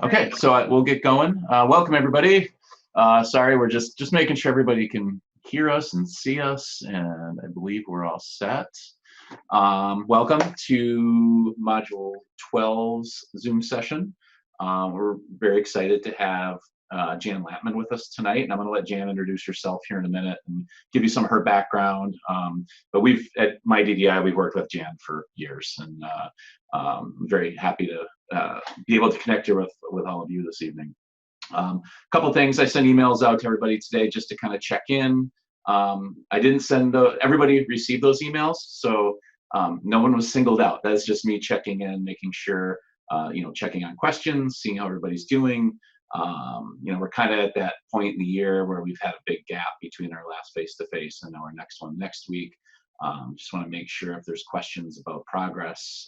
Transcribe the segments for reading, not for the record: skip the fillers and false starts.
Okay, so we'll get going. Welcome everybody. Sorry, we're just making sure everybody can hear us and see us, and I believe we're all set. Welcome to Module 12's Zoom session. We're very excited to have Jan Latman with us tonight, and I'm going to let Jan introduce herself here in a minute and give you some of her background. But at MyDDI, we've worked with Jan for years, and I'm very happy to be able to connect her with all of you this evening. A couple things. I sent emails out to everybody today just to kind of check in. I didn't send everybody received those emails, so no one was singled out. That's just me checking in, making sure, checking on questions, seeing how everybody's doing. We're kind of at that point in the year where we've had a big gap between our last face-to-face and our next one next week. Just want to make sure if there's questions about progress,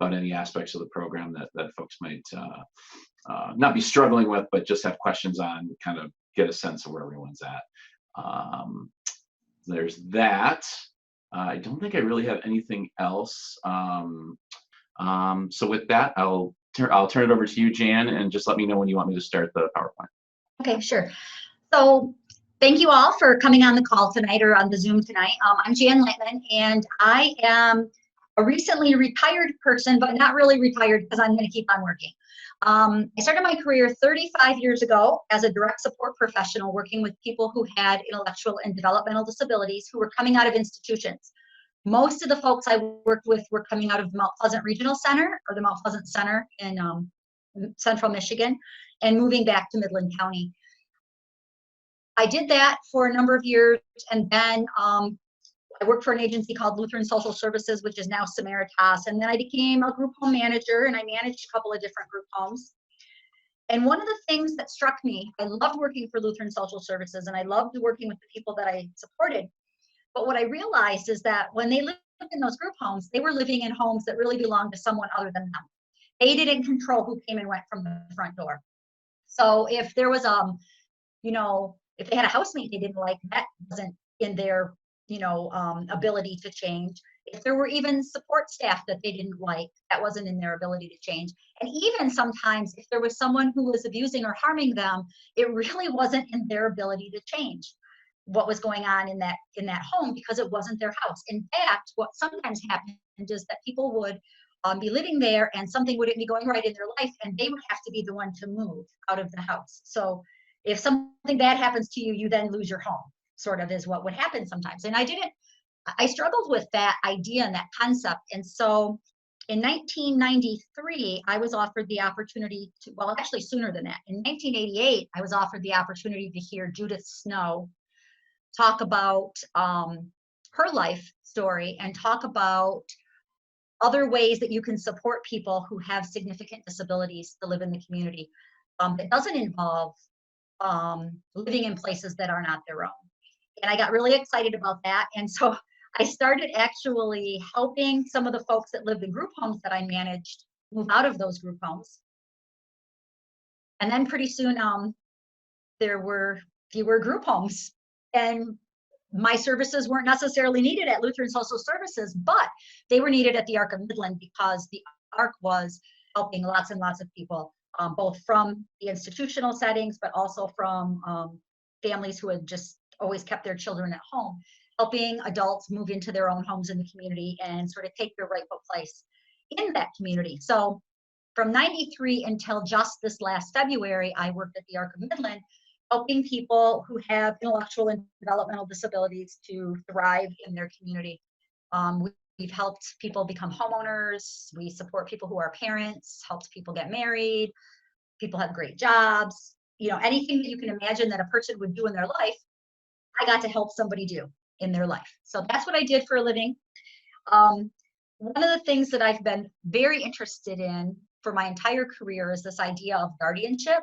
about any aspects of the program that folks might not be struggling with, but just have questions on, kind of get a sense of where everyone's at. There's that. I don't think I really have anything else. So with that, I'll turn it over to you, Jan, and just let me know when you want me to start the PowerPoint. Okay, sure. So thank you all for coming on the call tonight or on the Zoom tonight. I'm Jan Latman, and I am a recently retired person, but not really retired because I'm going to keep on working. I started my career 35 years ago as a direct support professional working with people who had intellectual and developmental disabilities who were coming out of institutions. Most of the folks I worked with were coming out of the Mount Pleasant Regional Center or the Mount Pleasant Center in Central Michigan and moving back to Midland County. I did that for a number of years, and then I worked for an agency called Lutheran Social Services, which is now Samaritas, and then I became a group home manager, and I managed a couple of different group homes. And one of the things that struck me, I loved working for Lutheran Social Services, and I loved working with the people that I supported. But what I realized is that when they lived in those group homes, they were living in homes that really belonged to someone other than them. They didn't control who came and went from the front door. So if there was, if they had a housemate they didn't like, that wasn't in their, ability to change. If there were even support staff that they didn't like, that wasn't in their ability to change. And even sometimes if there was someone who was abusing or harming them, it really wasn't in their ability to change what was going on in that home because it wasn't their house. In fact, what sometimes happened is that people would be living there and something wouldn't be going right in their life, and they would have to be the one to move out of the house. So if something bad happens to you, you then lose your home, sort of is what would happen sometimes. And I struggled with that idea and that concept. And so in 1993, I was offered the opportunity to, well, actually sooner than that. In 1988, I was offered the opportunity to hear Judith Snow talk about her life story and talk about other ways that you can support people who have significant disabilities to live in the community. It doesn't involve living in places that are not their own. And I got really excited about that. And so I started actually helping some of the folks that lived in group homes that I managed move out of those group homes. And then pretty soon there were fewer group homes, and my services weren't necessarily needed at Lutheran Social Services, but they were needed at the Arc of Midland because the Arc was helping lots and lots of people, both from the institutional settings, but also from families who had just always kept their children at home, helping adults move into their own homes in the community and sort of take their rightful place in that community. So from 93 until just this last February, I worked at the Arc of Midland, helping people who have intellectual and developmental disabilities to thrive in their community. We've helped people become homeowners. We support people who are parents, helped people get married. People have great jobs. Anything that you can imagine that a person would do in their life, I got to help somebody do in their life. So that's what I did for a living. One of the things that I've been very interested in for my entire career is this idea of guardianship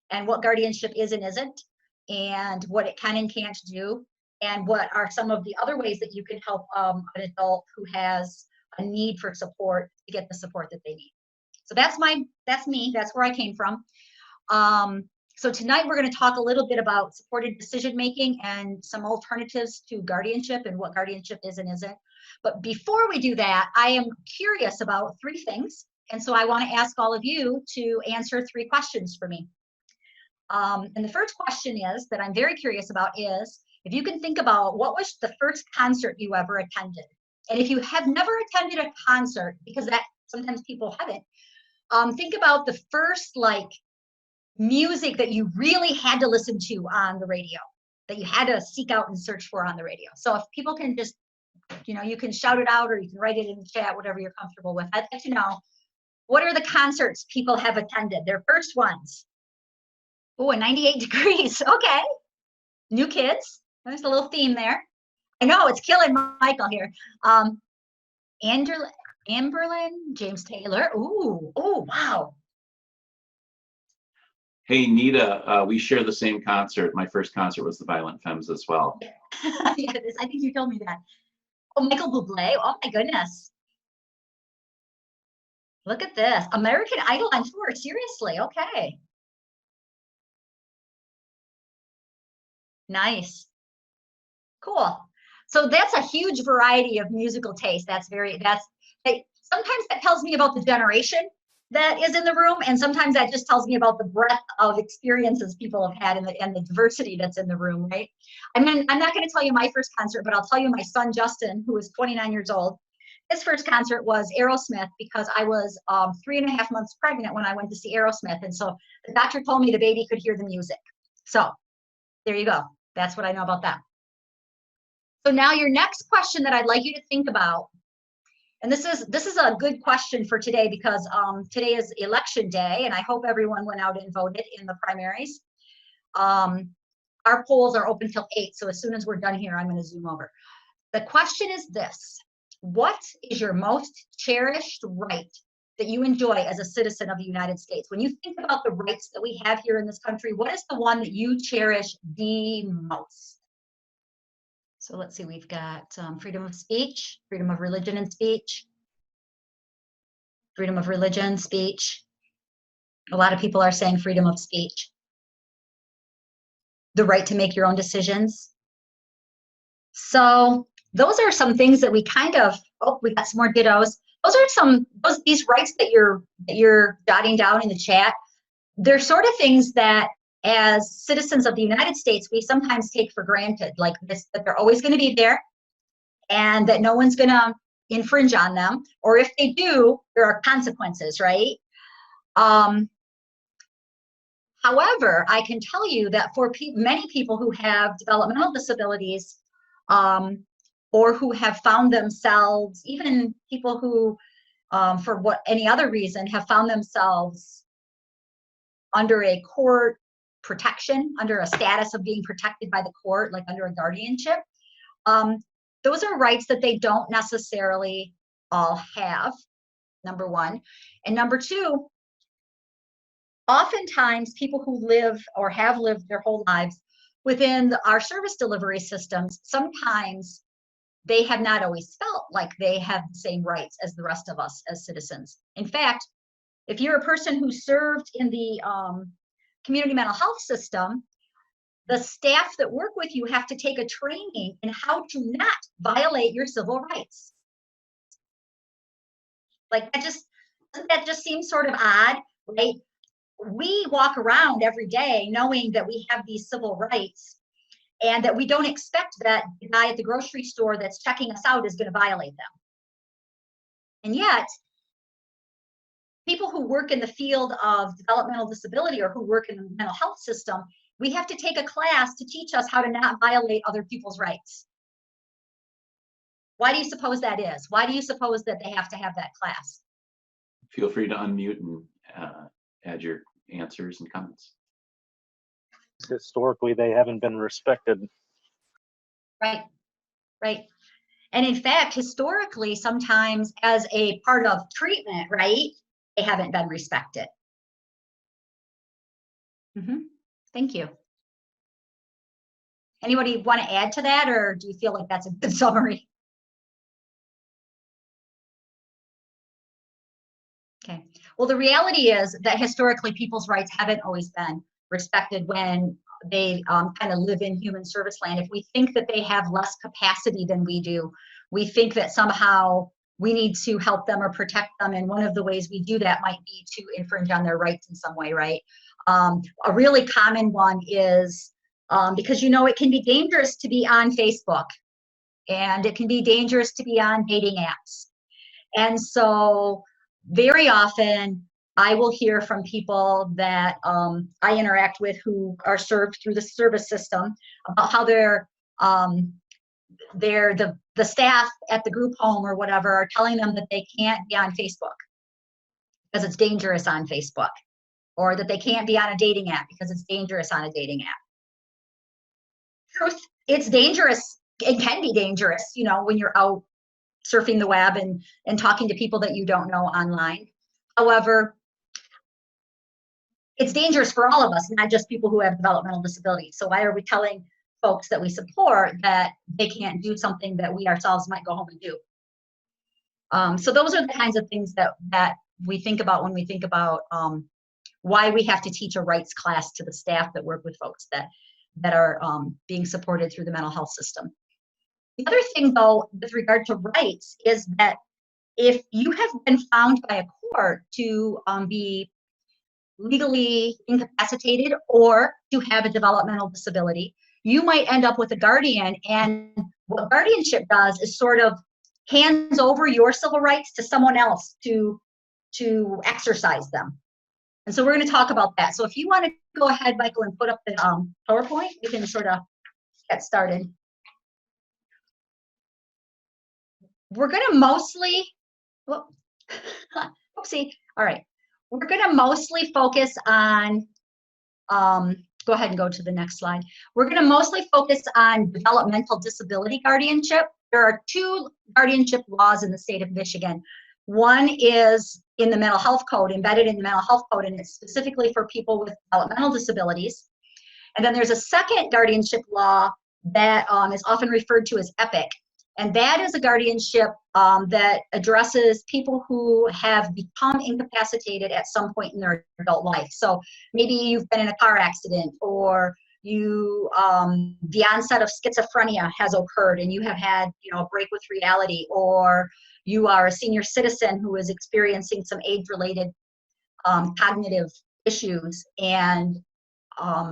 and what guardianship is and isn't, and what it can and can't do, and what are some of the other ways that you can help an adult who has a need for support to get the support that they need. So that's me, that's where I came from. So tonight we're going to talk a little bit about supported decision making and some alternatives to guardianship and what guardianship is and isn't. But before we do that, I am curious about three things, And so I want to ask all of you to answer 3 questions for me. And the first question is that I'm very curious about is, if you can think about what was the first concert you ever attended. And if you have never attended a concert, because that sometimes people haven't, think about the first like music that you really had to listen to on the radio, that you had to seek out and search for on the radio. So if people can just, you know, you can shout it out or you can write it in the chat, whatever you're comfortable with. I'd like to know, what are the concerts people have attended, their first ones? Oh, 98 Degrees. Okay. New Kids. There's a little theme there. I know it's killing Michael here. Amberlin, James Taylor. Ooh, oh, wow. Hey, Nita, we share the same concert. My first concert was the Violent Femmes as well. Yeah, I think you told me that. Oh, Michael Bublé. Oh my goodness. Look at this. American Idol on tour. Seriously. Okay. Nice. Cool. So that's a huge variety of musical taste. Sometimes that tells me about the generation that is in the room, and sometimes that just tells me about the breadth of experiences people have had and the diversity that's in the room, right? I'm not going to tell you my first concert, but I'll tell you my son Justin, who is 29 years old. His first concert was Aerosmith, because I was 3.5 months pregnant when I went to see Aerosmith, and so the doctor told me the baby could hear the music. So there you go. That's what I know about that. So now your next question that I'd like you to think about, and this is a good question for today, because today is election day, and I hope everyone went out and voted in the primaries. Our polls are open till 8, so as soon as we're done here, I'm going to zoom over. The question is this: what is your most cherished right that you enjoy as a citizen of the United States? When you think about the rights that we have here in this country, what is the one that you cherish the most? So let's see, we've got freedom of speech, freedom of religion and speech, freedom of religion, speech. A lot of people are saying freedom of speech. The right to make your own decisions. So those are some things that we kind of, oh, we got some more dittos. Those are these rights that you're jotting down in the chat. They're sort of things that as citizens of the United States, we sometimes take for granted, like this, that they're always going to be there and that no one's going to infringe on them. Or if they do, there are consequences, right? However, I can tell you that for many people who have developmental disabilities, or who have found themselves, even people who, for any other reason, have found themselves under a court protection, under a status of being protected by the court, like under a guardianship, those are rights that they don't necessarily all have, number one. And number two, oftentimes people who live or have lived their whole lives within our service delivery systems, sometimes they have not always felt like they have the same rights as the rest of us as citizens. In fact, if you're a person who served in the community mental health system, the staff that work with you have to take a training in how to not violate your civil rights. Like doesn't that just seem sort of odd, right? We walk around every day knowing that we have these civil rights and that we don't expect that the guy at the grocery store that's checking us out is going to violate them. And yet, people who work in the field of developmental disability or who work in the mental health system, we have to take a class to teach us how to not violate other people's rights. Why do you suppose that is? Why do you suppose that they have to have that class? Feel free to unmute and add your answers and comments. Historically, they haven't been respected. Right, right. And in fact, historically, sometimes as a part of treatment, right, they haven't been respected. Thank you. Anybody want to add to that, or do you feel like that's a good summary? Okay. Well, the reality is that historically, people's rights haven't always been respected when they kind of live in human service land. If we think that they have less capacity than we do, we think that somehow we need to help them or protect them. And one of the ways we do that might be to infringe on their rights in some way, right? A really common one is because, you know, it can be dangerous to be on Facebook, and it can be dangerous to be on dating apps. And so very often I will hear from people that I interact with who are served through the service system about how the staff at the group home or whatever are telling them that they can't be on Facebook because it's dangerous on Facebook, or that they can't be on a dating app because it's dangerous on a dating app. Truth, it's dangerous. It can be dangerous, you know, when you're out surfing the web and talking to people that you don't know online. However, it's dangerous for all of us, not just people who have developmental disabilities. So why are we telling folks that we support that they can't do something that we ourselves might go home and do? So those are the kinds of things that we think about when we think about why we have to teach a rights class to the staff that work with folks that are being supported through the mental health system. The other thing, though, with regard to rights is that if you have been found by a court to be legally incapacitated or to have a developmental disability, you might end up with a guardian. And what guardianship does is sort of hands over your civil rights to someone else to exercise them. And so we're going to talk about that. So if you want to go ahead, Michael, and put up the PowerPoint, we can sort of get started. We're going to mostly, oopsie, all right. We're going to mostly focus on, go ahead and go to the next slide. We're going to mostly focus on developmental disability guardianship. There are two guardianship laws in the state of Michigan. One is in the mental health code, embedded in the mental health code, and it's specifically for people with developmental disabilities. And then there's a second guardianship law that is often referred to as EPIC. And that is a guardianship that addresses people who have become incapacitated at some point in their adult life. So maybe you've been in a car accident, or the onset of schizophrenia has occurred and you have had, you know, a break with reality, or you are a senior citizen who is experiencing some age-related cognitive issues, and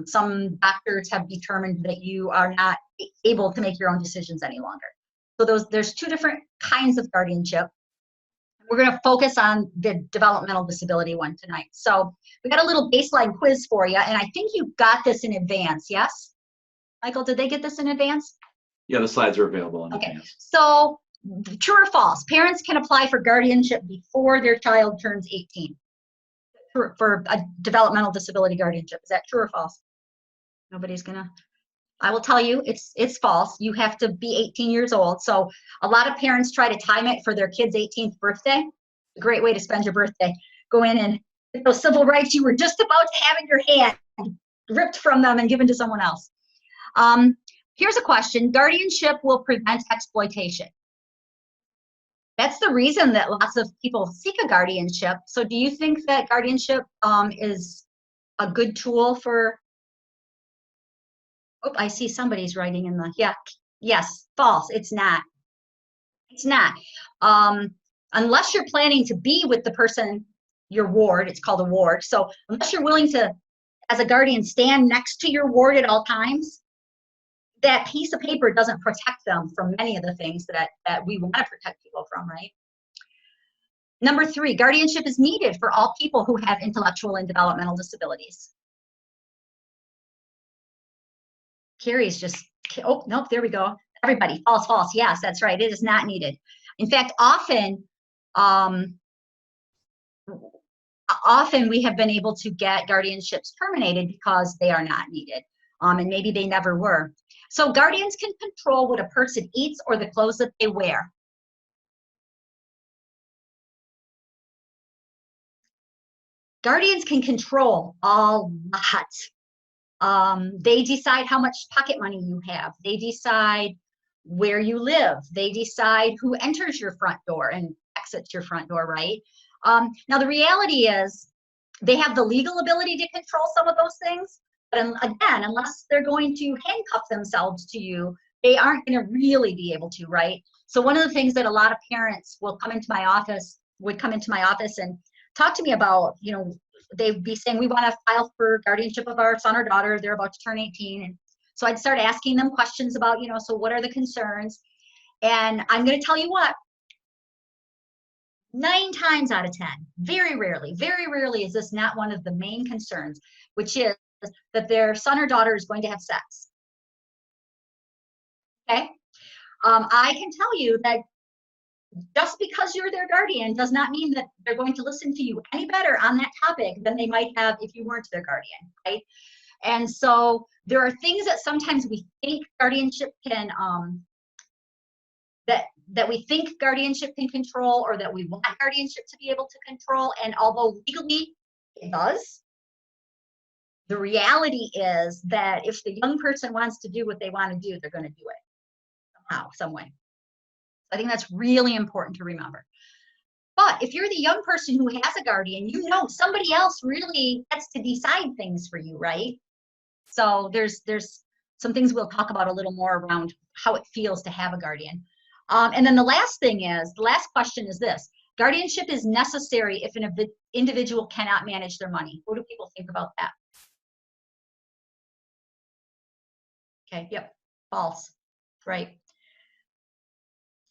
some doctors have determined that you are not able to make your own decisions any longer. So there's two different kinds of guardianship. We're going to focus on the developmental disability one tonight. So we got a little baseline quiz for you, and I think you got this in advance, yes? Michael, did they get this in advance? Yeah, the slides are available in Okay, advance. so true or false? Parents can apply for guardianship before their child turns 18 for a developmental disability guardianship. Is that true or false? Nobody's gonna. I will tell you, it's false. You have to be 18 years old. So a lot of parents try to time it for their kid's 18th birthday. A great way to spend your birthday. Go in and get those civil rights you were just about to have in your hand ripped from them and given to someone else. Here's a question. Guardianship will prevent exploitation. That's the reason that lots of people seek a guardianship. So do you think that guardianship is a good tool for... Oh, I see somebody's writing in the, yeah, yes, false, it's not. It's not. Unless you're planning to be with the person, your ward, it's called a ward. So unless you're willing to, as a guardian, stand next to your ward at all times, that piece of paper doesn't protect them from many of the things that we want to protect people from, right? Number 3, guardianship is needed for all people who have intellectual and developmental disabilities. Carrie's just, oh, nope, there we go. Everybody, false, false. Yes, that's right. It is not needed. In fact, often we have been able to get guardianships terminated because they are not needed, and maybe they never were. So guardians can control what a person eats or the clothes that they wear. Guardians can control a lot. They decide how much pocket money you have. They decide where you live. They decide who enters your front door and exits your front door, right? Now, the reality is they have the legal ability to control some of those things. But again, unless they're going to handcuff themselves to you, they aren't going to really be able to, right? So one of the things that a lot of parents would come into my office and talk to me about, you know, they'd be saying, we want to file for guardianship of our son or daughter. They're about to turn 18. And so I'd start asking them questions about, you know, so what are the concerns? And I'm going to tell you what, 9 times out of 10, very rarely is this not one of the main concerns, which is that their son or daughter is going to have sex. Okay? I can tell you that just because you're their guardian does not mean that they're going to listen to you any better on that topic than they might have if you weren't their guardian, right? And so there are things that sometimes we think guardianship can, that we think guardianship can control, or that we want guardianship to be able to control. And although legally it does, the reality is that if the young person wants to do what they want to do, they're going to do it somehow, some way. I think that's really important to remember. But if you're the young person who has a guardian, you know somebody else really gets to decide things for you, right? So there's some things we'll talk about a little more around how it feels to have a guardian. And then the last question is this: guardianship is necessary if an individual cannot manage their money. What do people think about that? Okay, yep, false, right?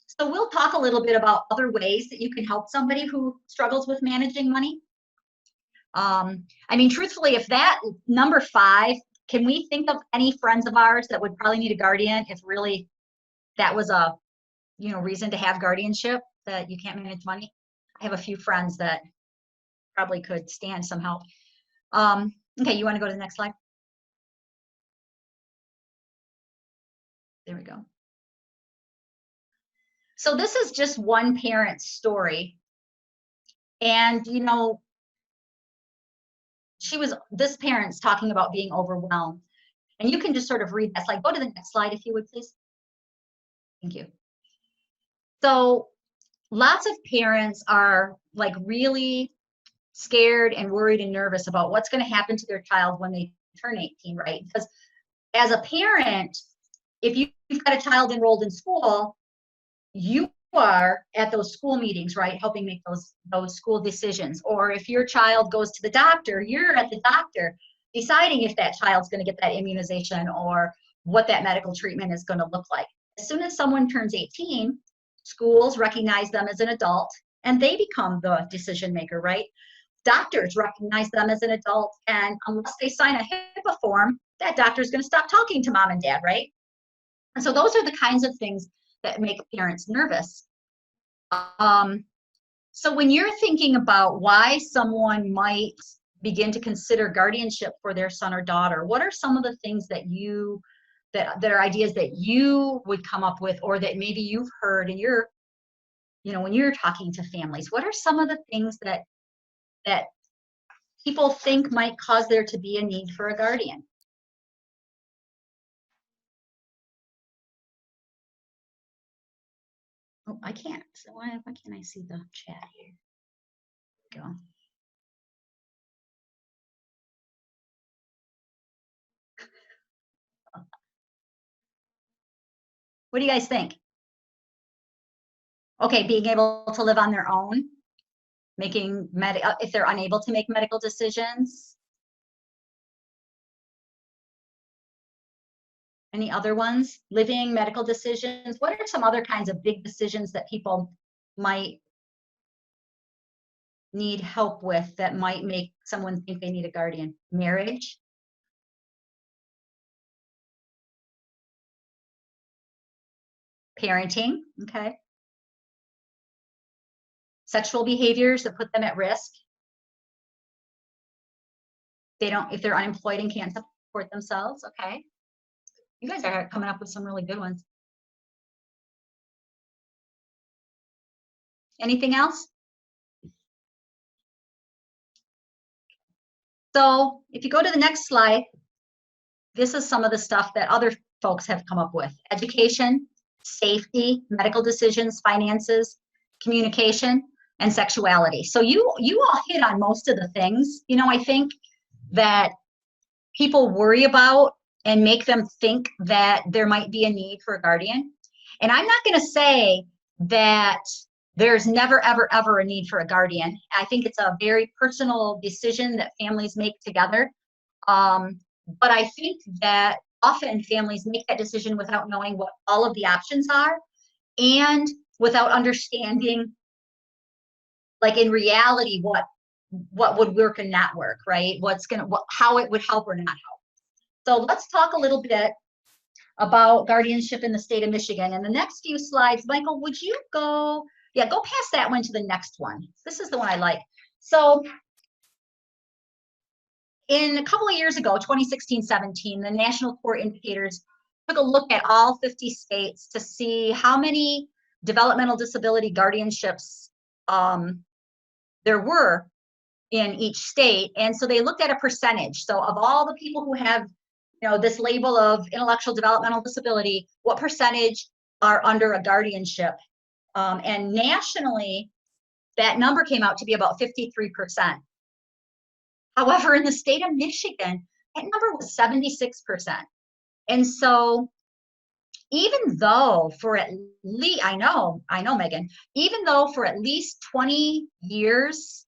So we'll talk a little bit about other ways that you can help somebody who struggles with managing money. I mean, truthfully, if that number 5, can we think of any friends of ours that would probably need a guardian if really that was a, you know, reason to have guardianship, that you can't manage money? I have a few friends that probably could stand some help. Okay, you want to go to the next slide? There we go. So this is just one parent's story. And, you know, this parent's talking about being overwhelmed. And you can just sort of read that slide. Go to the next slide, if you would, please. Thank you. So lots of parents are like really scared and worried and nervous about what's going to happen to their child when they turn 18, right? Because as a parent, if you've got a child enrolled in school, you are at those school meetings, right, helping make those school decisions. Or if your child goes to the doctor, you're at the doctor deciding if that child's going to get that immunization or what that medical treatment is going to look like. As soon as someone turns 18, schools recognize them as an adult and they become the decision maker, right? Doctors recognize them as an adult, and unless they sign a HIPAA form, that doctor's going to stop talking to mom and dad, right? And so those are the kinds of things that make parents nervous. So when you're thinking about why someone might begin to consider guardianship for their son or daughter, what are some of the things that that are ideas that you would come up with, or that maybe you've heard in your, you know, when you're talking to families? What are some of the things that people think might cause there to be a need for a guardian? Oh, I can't. So why can't I see the chat here? Go. What do you guys think? Okay, being able to live on their own, if they're unable to make medical decisions. Any other ones? Living, medical decisions. What are some other kinds of big decisions that people might need help with that might make someone think they need a guardian? Marriage. Parenting, okay. Sexual behaviors that put them at risk. If they're unemployed and can't support themselves, okay. You guys are coming up with some really good ones. Anything else? So if you go to the next slide, this is some of the stuff that other folks have come up with. Education, safety, medical decisions, finances, communication, and sexuality. So you all hit on most of the things, you know, I think that people worry about and make them think that there might be a need for a guardian. And I'm not going to say that there's never, ever, ever a need for a guardian. I think it's a very personal decision that families make together. But I think that often families make that decision without knowing what all of the options are and without understanding, like in reality, what would work and not work, right? How it would help or not help. So let's talk a little bit about guardianship in the state of Michigan. And the next few slides, Michael, would you go past that one to the next one. This is the one I like. So in a couple of years ago, 2016-17, the National Court Indicators took a look at all 50 states to see how many developmental disability guardianships there were in each state. And so they looked at a percentage. So of all the people who have, this label of intellectual developmental disability, what percentage are under a guardianship? And nationally, that number came out to be about 53%. However, in the state of Michigan, that number was 76%. And so even though for at least, I know, Megan, even though for at least 20 years,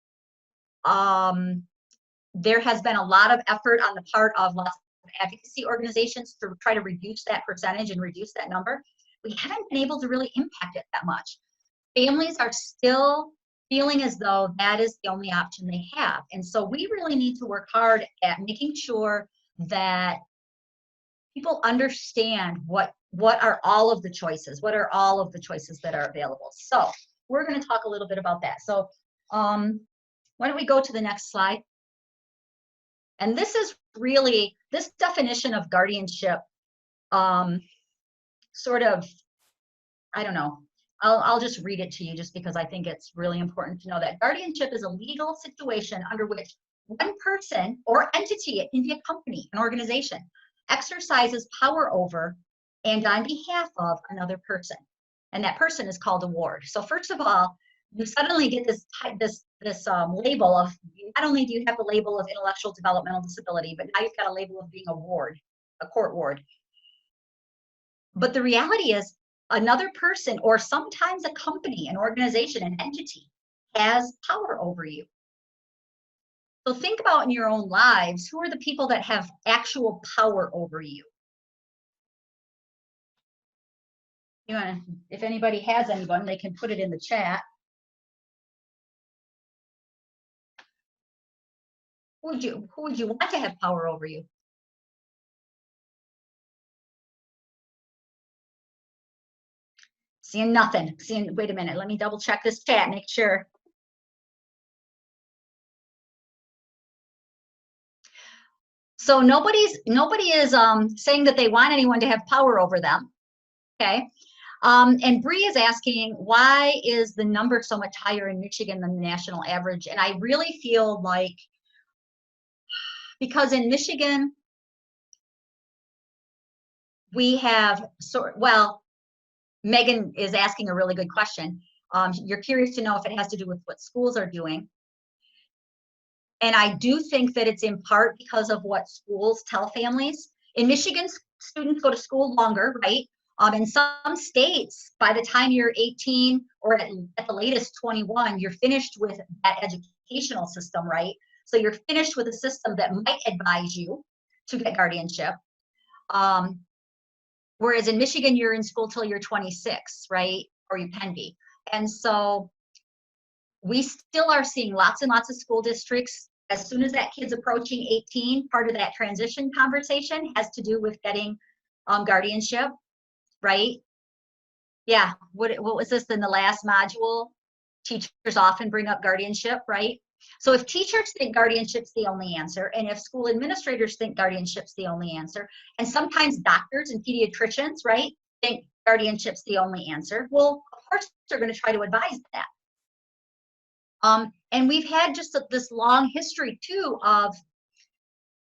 there has been a lot of effort on the part of lots of advocacy organizations to try to reduce that percentage and reduce that number, we haven't been able to really impact it that much. Families are still feeling as though that is the only option they have. And so we really need to work hard at making sure that people understand what are all of the choices, what are all of the choices that are available. So we're going to talk a little bit about that. So why don't we go to the next slide? And this is really, this definition of guardianship, sort of, I don't know, I'll just read it to you just because I think it's really important to know that guardianship is a legal situation under which one person or entity, it can be a company, an organization, exercises power over and on behalf of another person. And that person is called a ward. So first of all, you suddenly get this label of, not only do you have the label of intellectual developmental disability, but now you've got a label of being a ward, a court ward. But the reality is another person, or sometimes a company, an organization, an entity, has power over you. So think about in your own lives, who are the people that have actual power over you? If anybody has anyone, they can put it in the chat. Who would you want to have power over you? Seeing nothing. Wait a minute. Let me double check this chat, make sure. So nobody is saying that they want anyone to have power over them. Okay. And Bree is asking, why is the number so much higher in Michigan than the national average? And I really feel like, because in Michigan, we have, Megan is asking a really good question. You're curious to know if it has to do with what schools are doing. And I do think that it's in part because of what schools tell families. In Michigan, students go to school longer, right? In some states, by the time you're 18 or at the latest 21, you're finished with that educational system, right? So you're finished with a system that might advise you to get guardianship. Whereas in Michigan, you're in school till you're 26, right? Or you can be. And so we still are seeing lots and lots of school districts, as soon as that kid's approaching 18, part of that transition conversation has to do with getting guardianship, right? Yeah, what was this in the last module? Teachers often bring up guardianship, right? So if teachers think guardianship's the only answer, and if school administrators think guardianship's the only answer, and sometimes doctors and pediatricians, right, think guardianship's the only answer, well, of course they're going to try to advise that. And we've had just this long history too of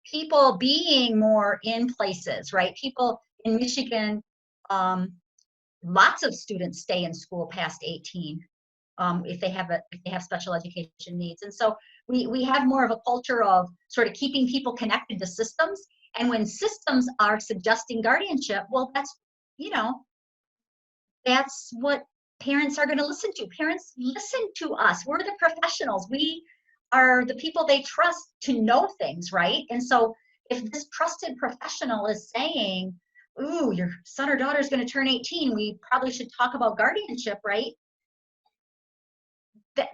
people being more in places, right? People in Michigan, lots of students stay in school past 18 if they have special education needs. And so we have more of a culture of sort of keeping people connected to systems And when systems are suggesting guardianship, well, that's, you know, that's what parents are going to listen to. Parents listen to us. We're the professionals. We are the people they trust to know things, right? And so if this trusted professional is saying, ooh, your son or daughter is going to turn 18, we probably should talk about guardianship, right?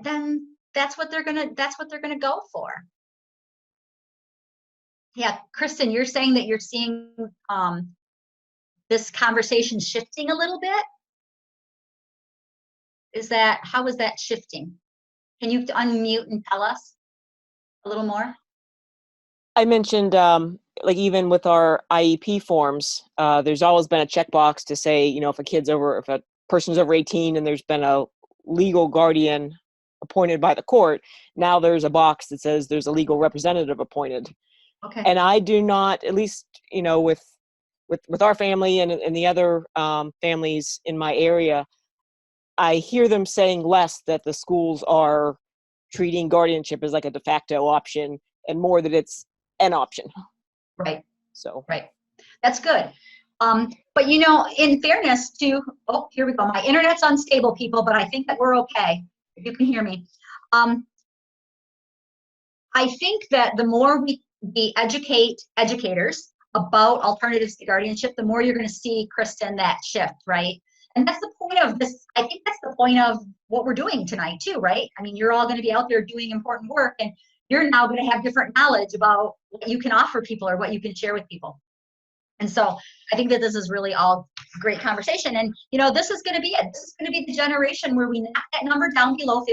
Then that's what they're gonna go for. Yeah, Kristen, you're saying that you're seeing this conversation shifting a little bit. How is that shifting? Can you unmute and tell us a little more? I mentioned, like even with our IEP forms, there's always been a checkbox to say, you know, if a person's over 18 and there's been a legal guardian appointed by the court, now there's a box that says there's a legal representative appointed. Okay. And I do not, at least, you know, with our family and the other families in my area, I hear them saying less that the schools are treating guardianship as like a de facto option and more that it's an option. Right. So. Right. That's good. But you know, in fairness to, oh, here we go. My internet's unstable, people, but I think that we're okay. If you can hear me. I think that the more we educate educators about alternatives to guardianship, the more you're going to see, Kristen, that shift, right? And that's the point of this. I think that's the point of what we're doing tonight too, right? I mean, you're all going to be out there doing important work, and you're now going to have different knowledge about what you can offer people or what you can share with people. And so I think that this is really all great conversation. And, you know, this is going to be it. This is going to be the generation where we knock that number down below 53%.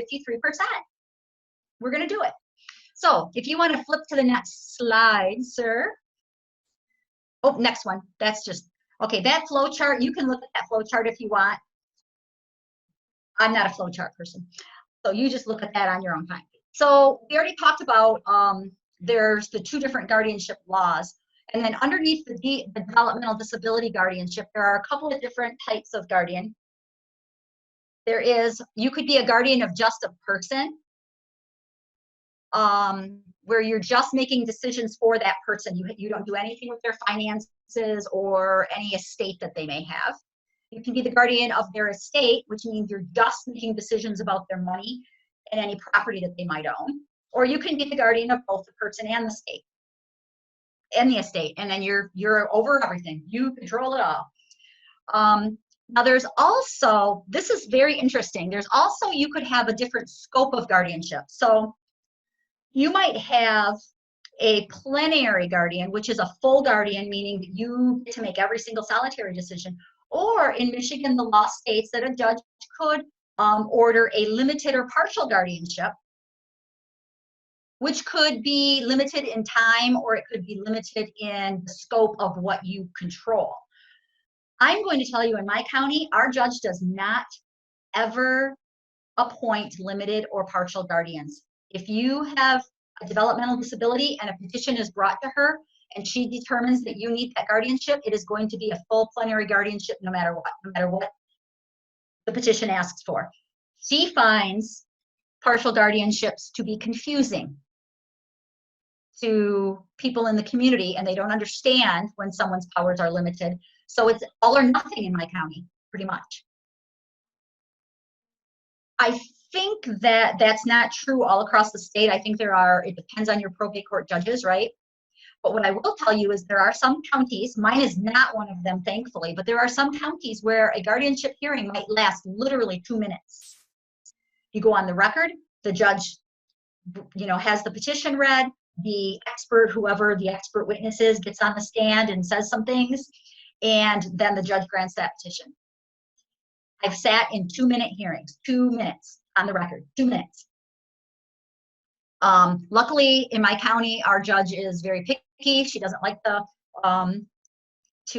We're going to do it. So if you want to flip to the next slide, sir. Oh, next one. That's just, okay, that flow chart, you can look at that flow chart if you want. I'm not a flow chart person. So you just look at that on your own time. So we already talked about, there's the two different guardianship laws. And then underneath the developmental disability guardianship, there are a couple of different types of guardian. There is, you could be a guardian of just a person, where you're just making decisions for that person. You don't do anything with their finances or any estate that they may have. You can be the guardian of their estate, which means you're just making decisions about their money and any property that they might own. Or you can be the guardian of both the person and the state. And the estate, and then you're over everything. You control it all. Now there's also, this is very interesting, there's also, you could have a different scope of guardianship. So you might have a plenary guardian, which is a full guardian, meaning that you get to make every single solitary decision. Or in Michigan, the law states that a judge could order a limited or partial guardianship, which could be limited in time or it could be limited in the scope of what you control. I'm going to tell you, in my county, our judge does not ever appoint limited or partial guardians. If you have a developmental disability and a petition is brought to her and she determines that you need that guardianship, it is going to be a full plenary guardianship no matter what the petition asks for. She finds partial guardianships to be confusing to people in the community, and they don't understand when someone's powers are limited. So it's all or nothing in my county, pretty much. I think that that's not true all across the state. I think it depends on your probate court judges, right? But what I will tell you is there are some counties, mine is not one of them, thankfully, but there are some counties where a guardianship hearing might last literally 2 minutes. You go on the record, the judge, you know, has the petition read, the expert, whoever the expert witness is, gets on the stand and says some things, and then the judge grants that petition. I've sat in 2-minute hearings, 2 minutes on the record, 2 minutes. Luckily, in my county, our judge is very picky. She doesn't like to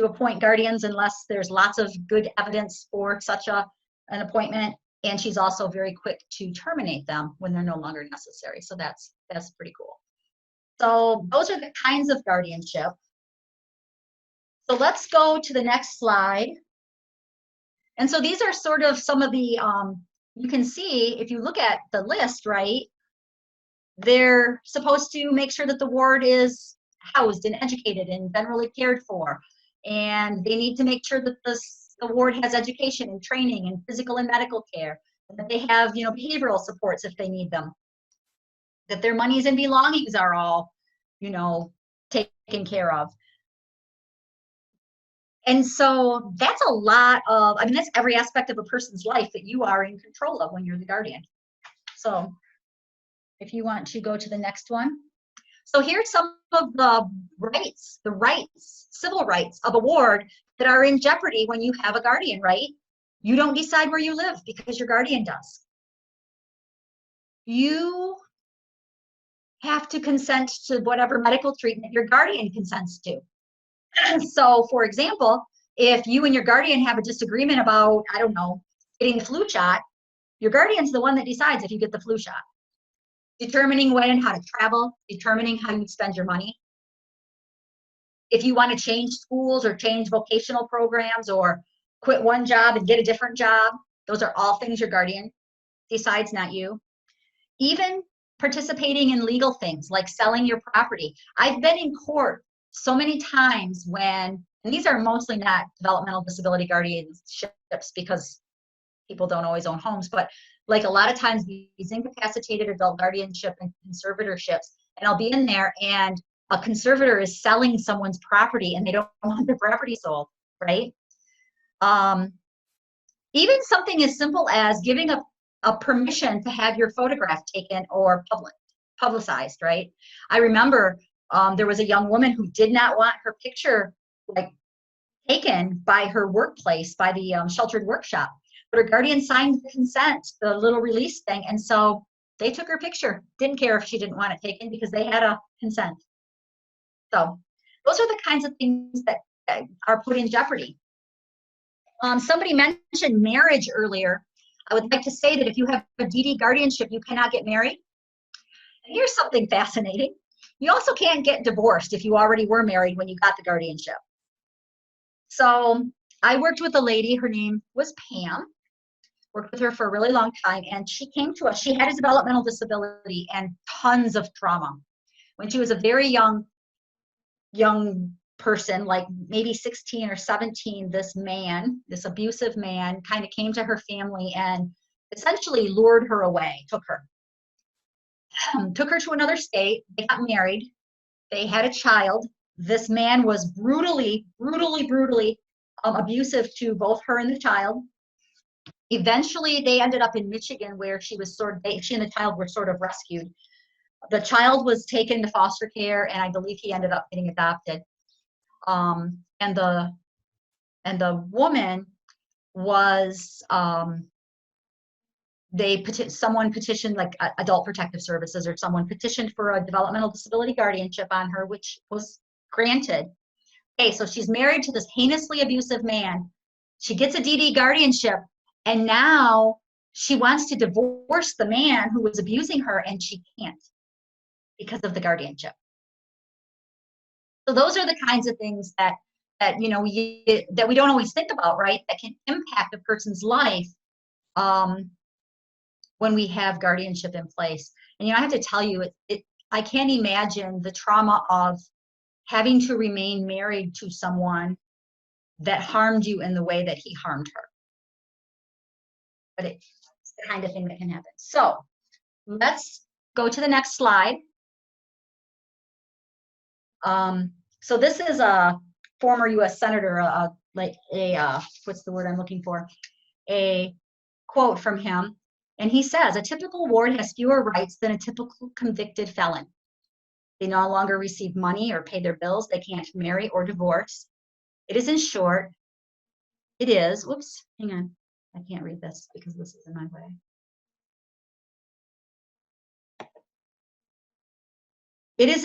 appoint guardians unless there's lots of good evidence for such an appointment. And she's also very quick to terminate them when they're no longer necessary. So that's pretty cool. So those are the kinds of guardianship. So let's go to the next slide. And so these are sort of some of the, you can see, if you look at the list, right, they're supposed to make sure that the ward is housed and educated and been really cared for. And they need to make sure that the ward has education and training and physical and medical care, and that they have, you know, behavioral supports if they need them, that their monies and belongings are all, you know, taken care of. And so that's a lot of, I mean, that's every aspect of a person's life that you are in control of when you're the guardian. So if you want to go to the next one. So here's some of the rights, civil rights of a ward that are in jeopardy when you have a guardian, right? You don't decide where you live because your guardian does. You have to consent to whatever medical treatment your guardian consents to. So, for example, if you and your guardian have a disagreement about, I don't know, getting the flu shot, your guardian's the one that decides if you get the flu shot. Determining when and how to travel, determining how you spend your money. If you want to change schools or change vocational programs or quit one job and get a different job, those are all things your guardian decides, not you. Even participating in legal things like selling your property. I've been in court so many times when, and these are mostly not developmental disability guardianships because people don't always own homes, but like a lot of times these incapacitated adult guardianship and conservatorships, and I'll be in there and a conservator is selling someone's property and they don't want their property sold, right? Even something as simple as giving a permission to have your photograph taken or publicized, right? I remember there was a young woman who did not want her picture like taken by her workplace, by the sheltered workshop, but her guardian signed the consent, the little release thing, and so they took her picture. Didn't care if she didn't want it taken because they had a consent. So those are the kinds of things that are put in jeopardy. Somebody mentioned marriage earlier. I would like to say that if you have a DD guardianship, you cannot get married. And here's something fascinating. You also can't get divorced if you already were married when you got the guardianship. So I worked with a lady, her name was Pam, worked with her for a really long time, and she came to us. She had a developmental disability and tons of trauma. When she was a very young person, like maybe 16 or 17, this abusive man kind of came to her family and essentially lured her away, took her to another state. They got married. They had a child. This man was brutally abusive to both her and the child. Eventually, they ended up in Michigan where she and the child were sort of rescued. The child was taken to foster care, and I believe he ended up getting adopted. And the woman was, someone petitioned, like Adult Protective Services or someone petitioned for a developmental disability guardianship on her, which was granted. Okay, so she's married to this heinously abusive man. She gets a DD guardianship, and now she wants to divorce the man who was abusing her, and she can't because of the guardianship. So those are the kinds of things that you know that we don't always think about, right? That can impact a person's life when we have guardianship in place. And you know, I have to tell you, I can't imagine the trauma of having to remain married to someone that harmed you in the way that he harmed her. But it's the kind of thing that can happen. So let's go to the next slide. So this is a former U.S. Senator, what's the word I'm looking for? A quote from him. And he says, a typical ward has fewer rights than a typical convicted felon. They no longer receive money or pay their bills. They can't marry or divorce. It is, in short, whoops, hang on. I can't read this because this is in my way. It is,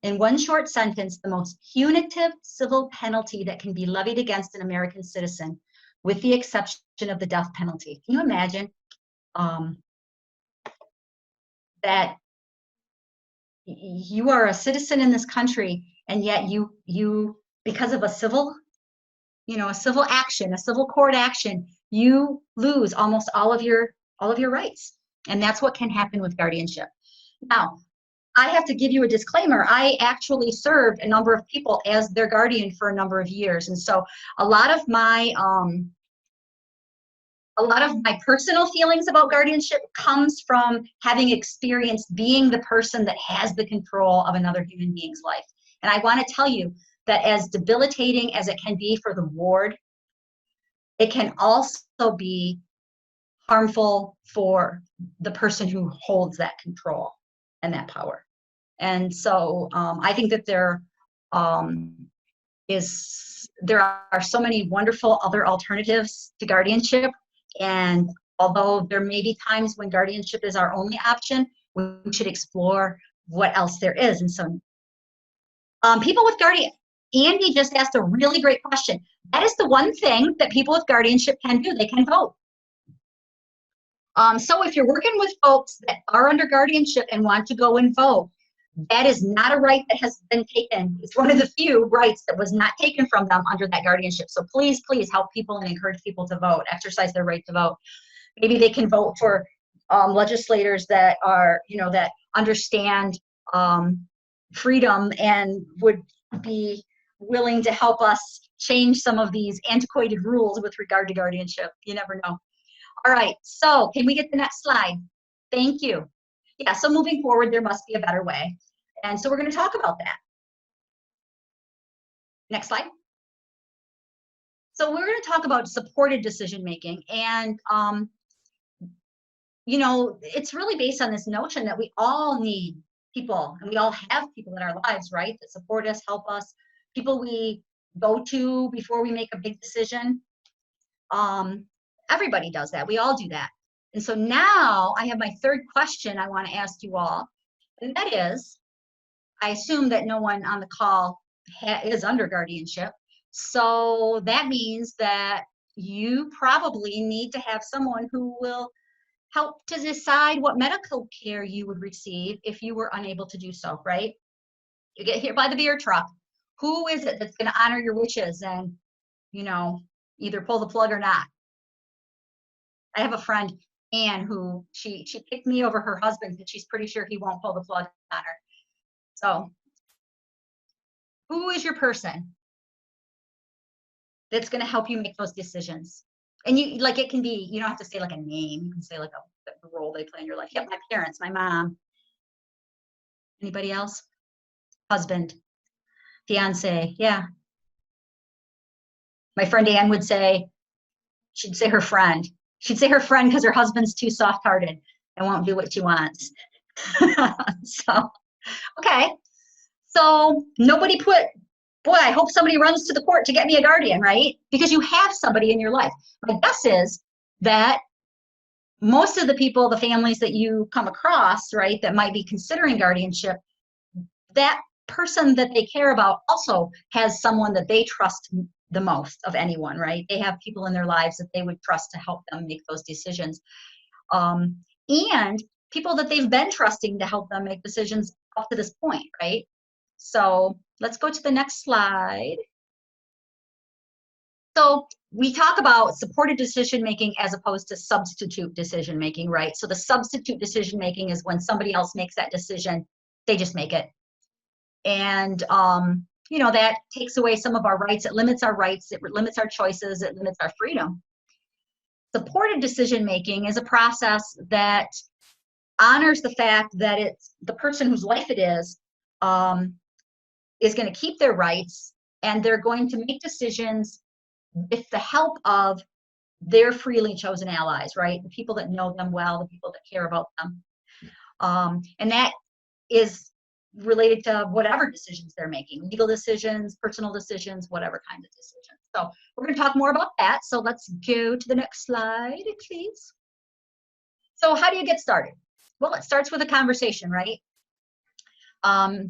in one short sentence, the most punitive civil penalty that can be levied against an American citizen, with the exception of the death penalty. Can you imagine that you are a citizen in this country, and yet you because of a civil action, a civil court action, you lose almost all of your rights, and that's what can happen with guardianship. Now, I have to give you a disclaimer. I actually served a number of people as their guardian for a number of years. And so a lot of my personal feelings about guardianship comes from having experienced being the person that has the control of another human being's life. And I want to tell you that as debilitating as it can be for the ward, it can also be harmful for the person who holds that control and that power. And so I think that there are so many wonderful other alternatives to guardianship. And although there may be times when guardianship is our only option, we should explore what else there is. And so people with guardian, Andy just asked a really great question. That is the one thing that people with guardianship can do. They can vote. So if you're working with folks that are under guardianship and want to go and vote, that is not a right that has been taken. It's one of the few rights that was not taken from them under that guardianship. So please, please help people and encourage people to vote, exercise their right to vote. Maybe they can vote for legislators that are, that understand freedom and would be willing to help us change some of these antiquated rules with regard to guardianship. You never know. All right, so can we get the next slide? Thank you. Yeah, so moving forward, there must be a better way. And so we're going to talk about that. Next slide. So we're going to talk about supported decision-making. And, it's really based on this notion that we all need people, and we all have people in our lives, right, that support us, help us, people we go to before we make a big decision. Everybody does that. We all do that. And so now I have my third question I want to ask you all, and that is, I assume that no one on the call is under guardianship. So that means that you probably need to have someone who will help to decide what medical care you would receive if you were unable to do so, right? You get hit by the beer truck. Who is it that's going to honor your wishes and, either pull the plug or not? I have a friend, Anne, who she picked me over her husband because she's pretty sure he won't pull the plug on her. So who is your person that's going to help you make those decisions? And it can be, you don't have to say like a name. You can say like the role they play in your life. Yeah, my parents, my mom. Anybody else? Husband, fiance, yeah. My friend Anne would say, she'd say her friend. She'd say her friend because her husband's too soft-hearted and won't do what she wants. So, okay. So nobody boy, I hope somebody runs to the court to get me a guardian, right? Because you have somebody in your life. My guess is that most of the people, the families that you come across, right, that might be considering guardianship, that person that they care about also has someone that they trust the most of anyone, right? They have people in their lives that they would trust to help them make those decisions. And people that they've been trusting to help them make decisions up to this point, right? So let's go to the next slide. So we talk about supported decision-making as opposed to substitute decision-making, right? So the substitute decision-making is when somebody else makes that decision, they just make it. And, that takes away some of our rights. It limits our rights. It limits our choices. It limits our freedom. Supported decision-making is a process that honors the fact that it's the person whose life it is going to keep their rights, and they're going to make decisions with the help of their freely chosen allies, right? The people that know them well, the people that care about them. And that is related to whatever decisions they're making, legal decisions, personal decisions, whatever kind of decisions. So we're going to talk more about that. So let's go to the next slide, please. So how do you get started? Well, it starts with a conversation, right?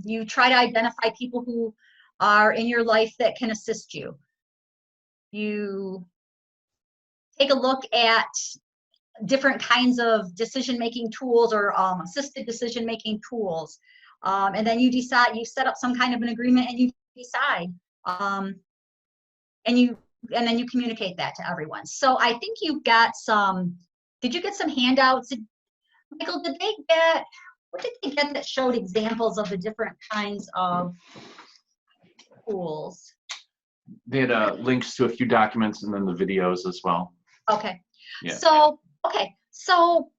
You try to identify people who are in your life that can assist you. You take a look at different kinds of decision-making tools or assisted decision-making tools. And then you decide, you set up some kind of an agreement and you decide, and then you communicate that to everyone. So I think you got some, did you get some handouts? Michael, did they get, what did they get that showed examples of the different kinds of tools? They had links to a few documents and then the videos as well. Okay. Yeah. So, okay. So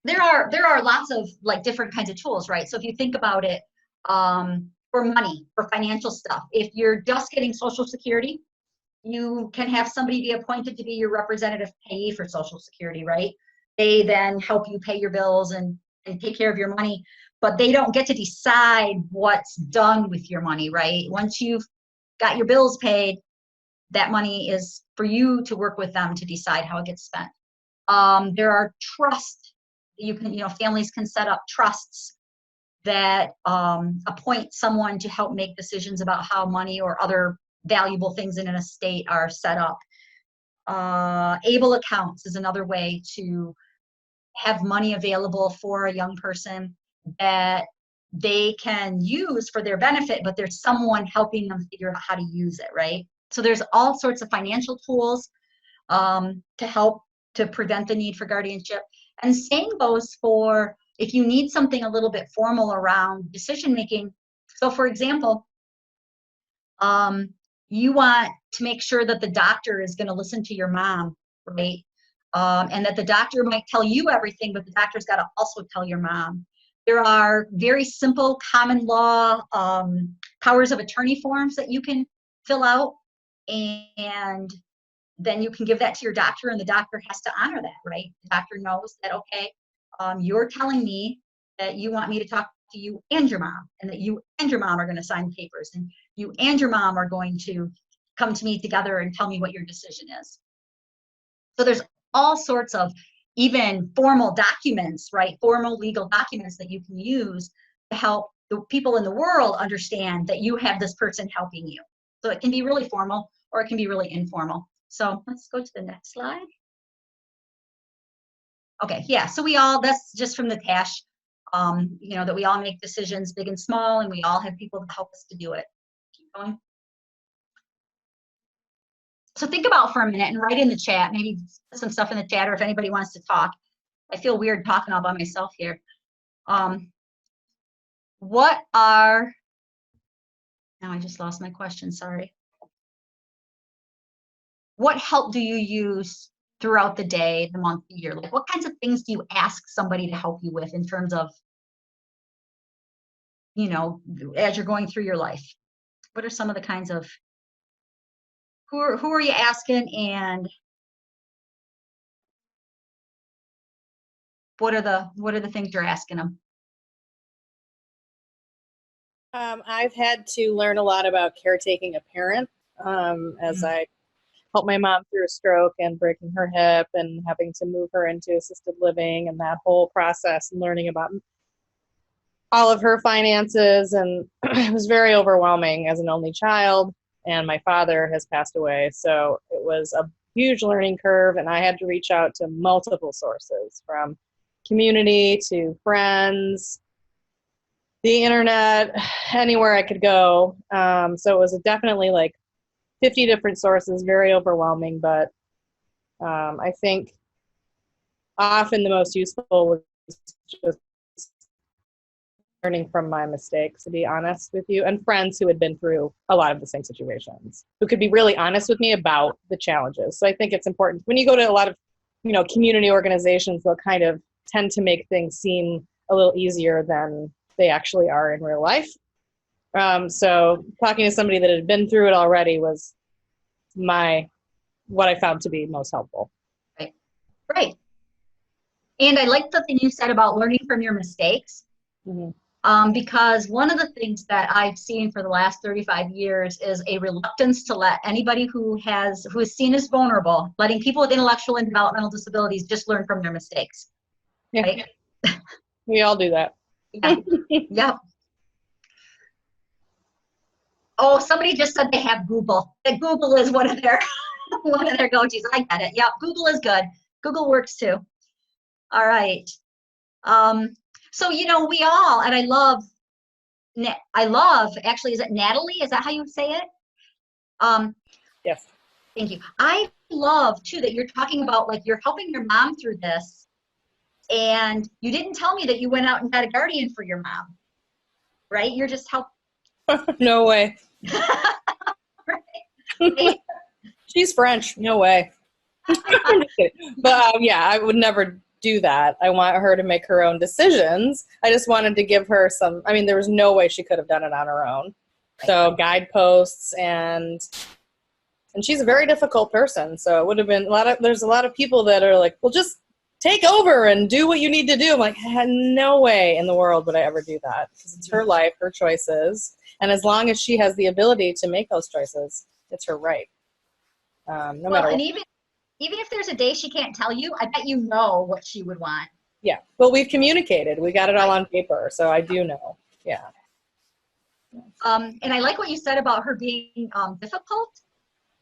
there are lots of like different kinds of tools, right? So if you think about it, for money, for financial stuff, if you're just getting Social Security, you can have somebody be appointed to be your representative payee for Social Security, right? They then help you pay your bills and take care of your money, but they don't get to decide what's done with your money, right? Once you've got your bills paid, that money is for you to work with them to decide how it gets spent. There are trusts. You can, families can set up trusts that appoint someone to help make decisions about how money or other valuable things in an estate are set up. Able accounts is another way to have money available for a young person that they can use for their benefit, but there's someone helping them figure out how to use it, right? So there's all sorts of financial tools to help to prevent the need for guardianship. And same goes for if you need something a little bit formal around decision making. So for example, you want to make sure that the doctor is going to listen to your mom, right? And that the doctor might tell you everything, but the doctor's got to also tell your mom. There are very simple common law powers of attorney forms that you can fill out, and then you can give that to your doctor, and the doctor has to honor that, right? The doctor knows that, okay, you're telling me that you want me to talk to you and your mom, and that you and your mom are going to sign papers, and you and your mom are going to come to me together and tell me what your decision is. So there's all sorts of even formal documents, right? Formal legal documents that you can use to help the people in the world understand that you have this person helping you. So it can be really formal or it can be really informal. So let's go to the next slide. Okay, yeah, so that's just from the TASH, that we all make decisions big and small, and we all have people to help us to do it. Keep going. So think about for a minute and write in the chat, maybe put some stuff in the chat, or if anybody wants to talk. I feel weird talking all by myself here. Now I just lost my question, sorry. What help do you use throughout the day, the month, the year? Like what kinds of things do you ask somebody to help you with in terms of, as you're going through your life? What are some of the kinds of, who are you asking, and what are the things you're asking them? I've had to learn a lot about caretaking a parent as I helped my mom through a stroke and breaking her hip and having to move her into assisted living, and that whole process, and learning about all of her finances. And it was very overwhelming as an only child, and my father has passed away. So it was a huge learning curve, and I had to reach out to multiple sources, from community to friends, the internet, anywhere I could go. So it was definitely like 50 different sources, very overwhelming, but I think often the most useful was just learning from my mistakes, to be honest with you, and friends who had been through a lot of the same situations, who could be really honest with me about the challenges. So I think it's important when you go to a lot of, community organizations, they'll kind of tend to make things seem a little easier than they actually are in real life. So talking to somebody that had been through it already was what I found to be most helpful. Right. Right. And I like the thing you said about learning from your mistakes. Mm-hmm. Because one of the things that I've seen for the last 35 years is a reluctance to let anybody who is seen as vulnerable, letting people with intellectual and developmental disabilities just learn from their mistakes. Yeah. Right? We all do that. Yeah. Yep. Oh, somebody just said they have Google. That Google is one of their go-tos. I get it. Yep, Google is good. Google works too. All right. So, we all, and I love, actually, is it Natalie? Is that how you say it? Yes. Thank you. I love too that you're talking about, like, you're helping your mom through this, And you didn't tell me that you went out and got a guardian for your mom, right? You're just helping. No way. Right? She's French. No way. I'm just kidding. But yeah, I would never do that. I want her to make her own decisions. I just wanted to give her some, I mean, there was no way she could have done it on her own. So guideposts and she's a very difficult person. So it would have been there's a lot of people that are like, well, just take over and do what you need to do. I'm like, no way in the world would I ever do that, because it's her life, her choices. And as long as she has the ability to make those choices, it's her right. No matter what. And even if there's a day she can't tell you, I bet you know what she would want. Yeah. Well, we've communicated. We got it all on paper. So I do know. Yeah. And I like what you said about her being difficult.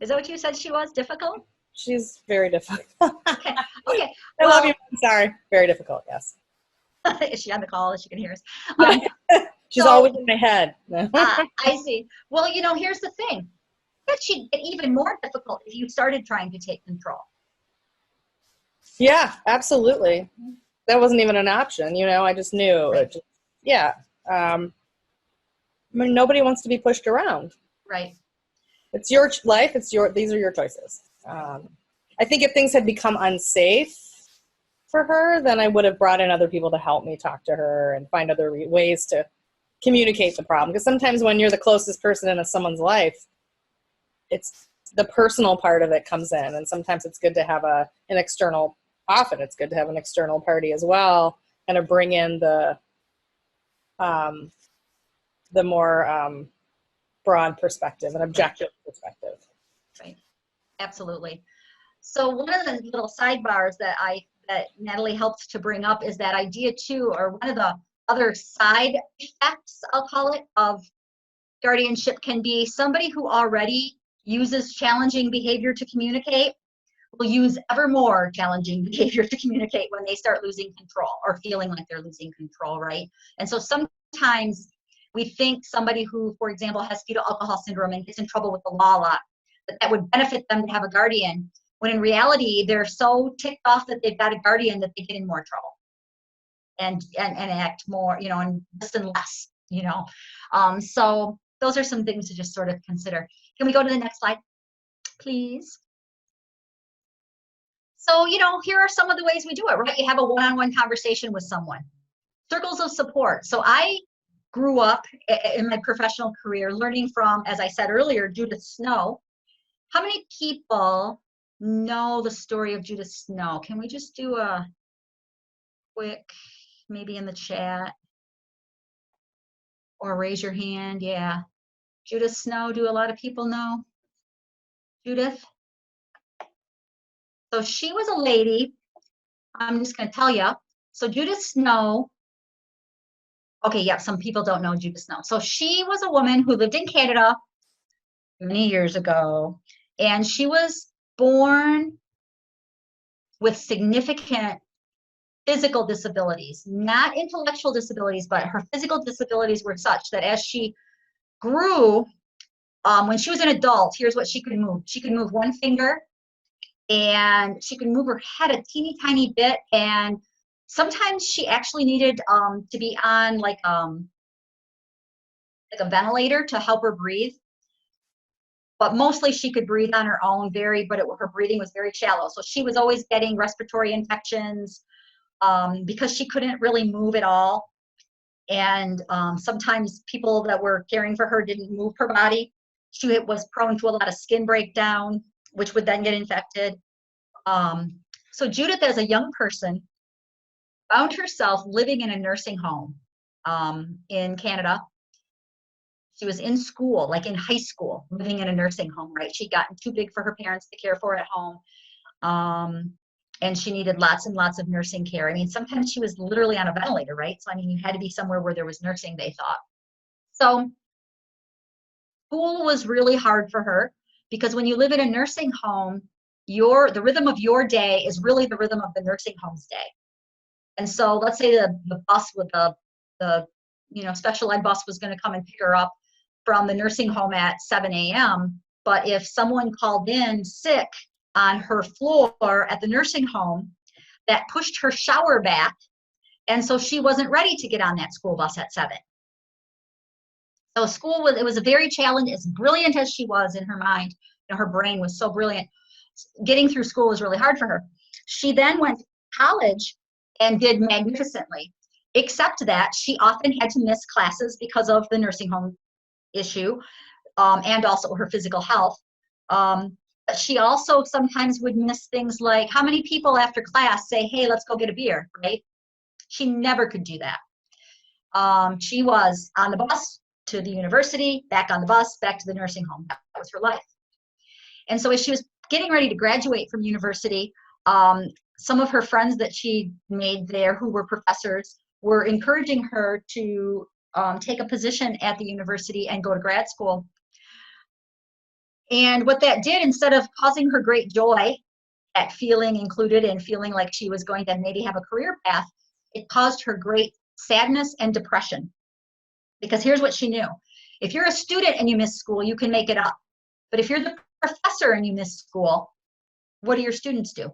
Is that what you said she was? Difficult? She's very difficult. Okay. Okay. I love you. I'm sorry. Very difficult. Yes. Is she on the call? She can hear us. She's So- always in my head. I see. Well, here's the thing. That she'd get even more difficult if you started trying to take control. Yeah, absolutely. That wasn't even an option. I just knew. Right. Yeah. I mean, nobody wants to be pushed around. Right. It's your life. These are your choices. I think if things had become unsafe for her, then I would have brought in other people to help me talk to her and find other ways to communicate the problem. Because sometimes when you're the closest person in someone's life, it's the personal part of it comes in. And sometimes it's good to have often it's good to have an external party as well, and to bring in the more broad perspective and objective perspective. Right. Absolutely. So one of the little sidebars that Natalie helped to bring up is that idea too, or one of the other side effects, I'll call it, of guardianship can be somebody who already uses challenging behavior to communicate will use ever more challenging behavior to communicate when they start losing control or feeling like they're losing control, right? And so sometimes we think somebody who, for example, has fetal alcohol syndrome and gets in trouble with the law a lot, that would benefit them to have a guardian, when in reality, they're so ticked off that they've got a guardian that they get in more trouble and act more, and listen less, So those are some things to just sort of consider. Can we go to the next slide, please? So, here are some of the ways we do it, right? You have a one-on-one conversation with someone. Circles of support. So I grew up in my professional career learning from, as I said earlier, Judith Snow. How many people know the story of Judith Snow? Can we just do a quick, maybe in the chat, or raise your hand? Yeah. Judith Snow, do a lot of people know Judith? So she was a lady, I'm just going to tell you. So Judith Snow, okay, yeah, some people don't know Judith Snow. So she was a woman who lived in Canada many years ago, and she was born with significant physical disabilities, not intellectual disabilities, but her physical disabilities were such that as she grew, when she was an adult, here's what she could move. She could move one finger, and she could move her head a teeny tiny bit, and sometimes she actually needed to be on like a ventilator to help her breathe. But mostly she could breathe on her own, but her breathing was very shallow. So she was always getting respiratory infections because she couldn't really move at all. And sometimes people that were caring for her didn't move her body. She was prone to a lot of skin breakdown, which would then get infected. So Judith, as a young person, found herself living in a nursing home in Canada. She was in school, like in high school, living in a nursing home, right? She'd gotten too big for her parents to care for at home. And she needed lots and lots of nursing care. I mean, sometimes she was literally on a ventilator, right? So, I mean, you had to be somewhere where there was nursing, they thought. So school was really hard for her because when you live in a nursing home, the rhythm of your day is really the rhythm of the nursing home's day. And so let's say the bus with the special ed bus was going to come and pick her up from the nursing home at 7 a.m. But if someone called in sick on her floor at the nursing home, that pushed her shower back. And so she wasn't ready to get on that school bus at 7. So it was a very challenge, as brilliant as she was in her mind, her brain was so brilliant. Getting through school was really hard for her. She then went to college and did magnificently, except that she often had to miss classes because of the nursing home issue, and also her physical health. But she also sometimes would miss things like, how many people after class say, hey, let's go get a beer, right? She never could do that. She was on the bus to the university, back on the bus, back to the nursing home. That was her life. And so as she was getting ready to graduate from university, some of her friends that she made there who were professors were encouraging her to take a position at the university and go to grad school. And what that did, instead of causing her great joy at feeling included and feeling like she was going to maybe have a career path, it caused her great sadness and depression. Because here's what she knew. If you're a student and you miss school, you can make it up. But if you're the professor and you miss school, what do your students do?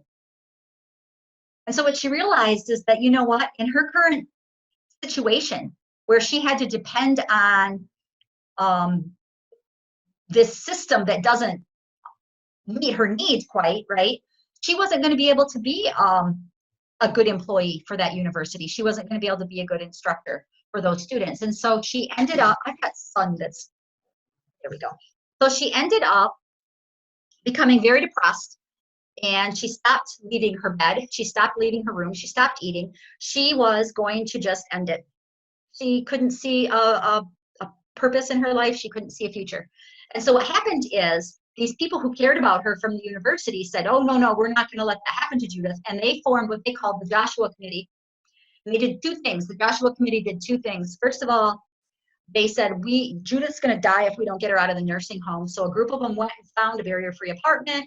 And so what she realized is that, you know what, in her current situation, where she had to depend on this system that doesn't meet her needs quite, right? She wasn't going to be able to be a good employee for that university. She wasn't going to be able to be a good instructor for those students. And so she ended up, I've got son that's, there we go. So she ended up becoming very depressed, and she stopped leaving her bed. She stopped leaving her room. She stopped eating. She was going to just end it. She couldn't see a purpose in her life. She couldn't see a future. And so what happened is these people who cared about her from the university said, oh, no, we're not going to let that happen to Judith. And they formed what they called the Joshua Committee. And they did 2 things. The Joshua Committee did 2 things. First of all, they said, Judith's going to die if we don't get her out of the nursing home. So a group of them went and found a barrier-free apartment.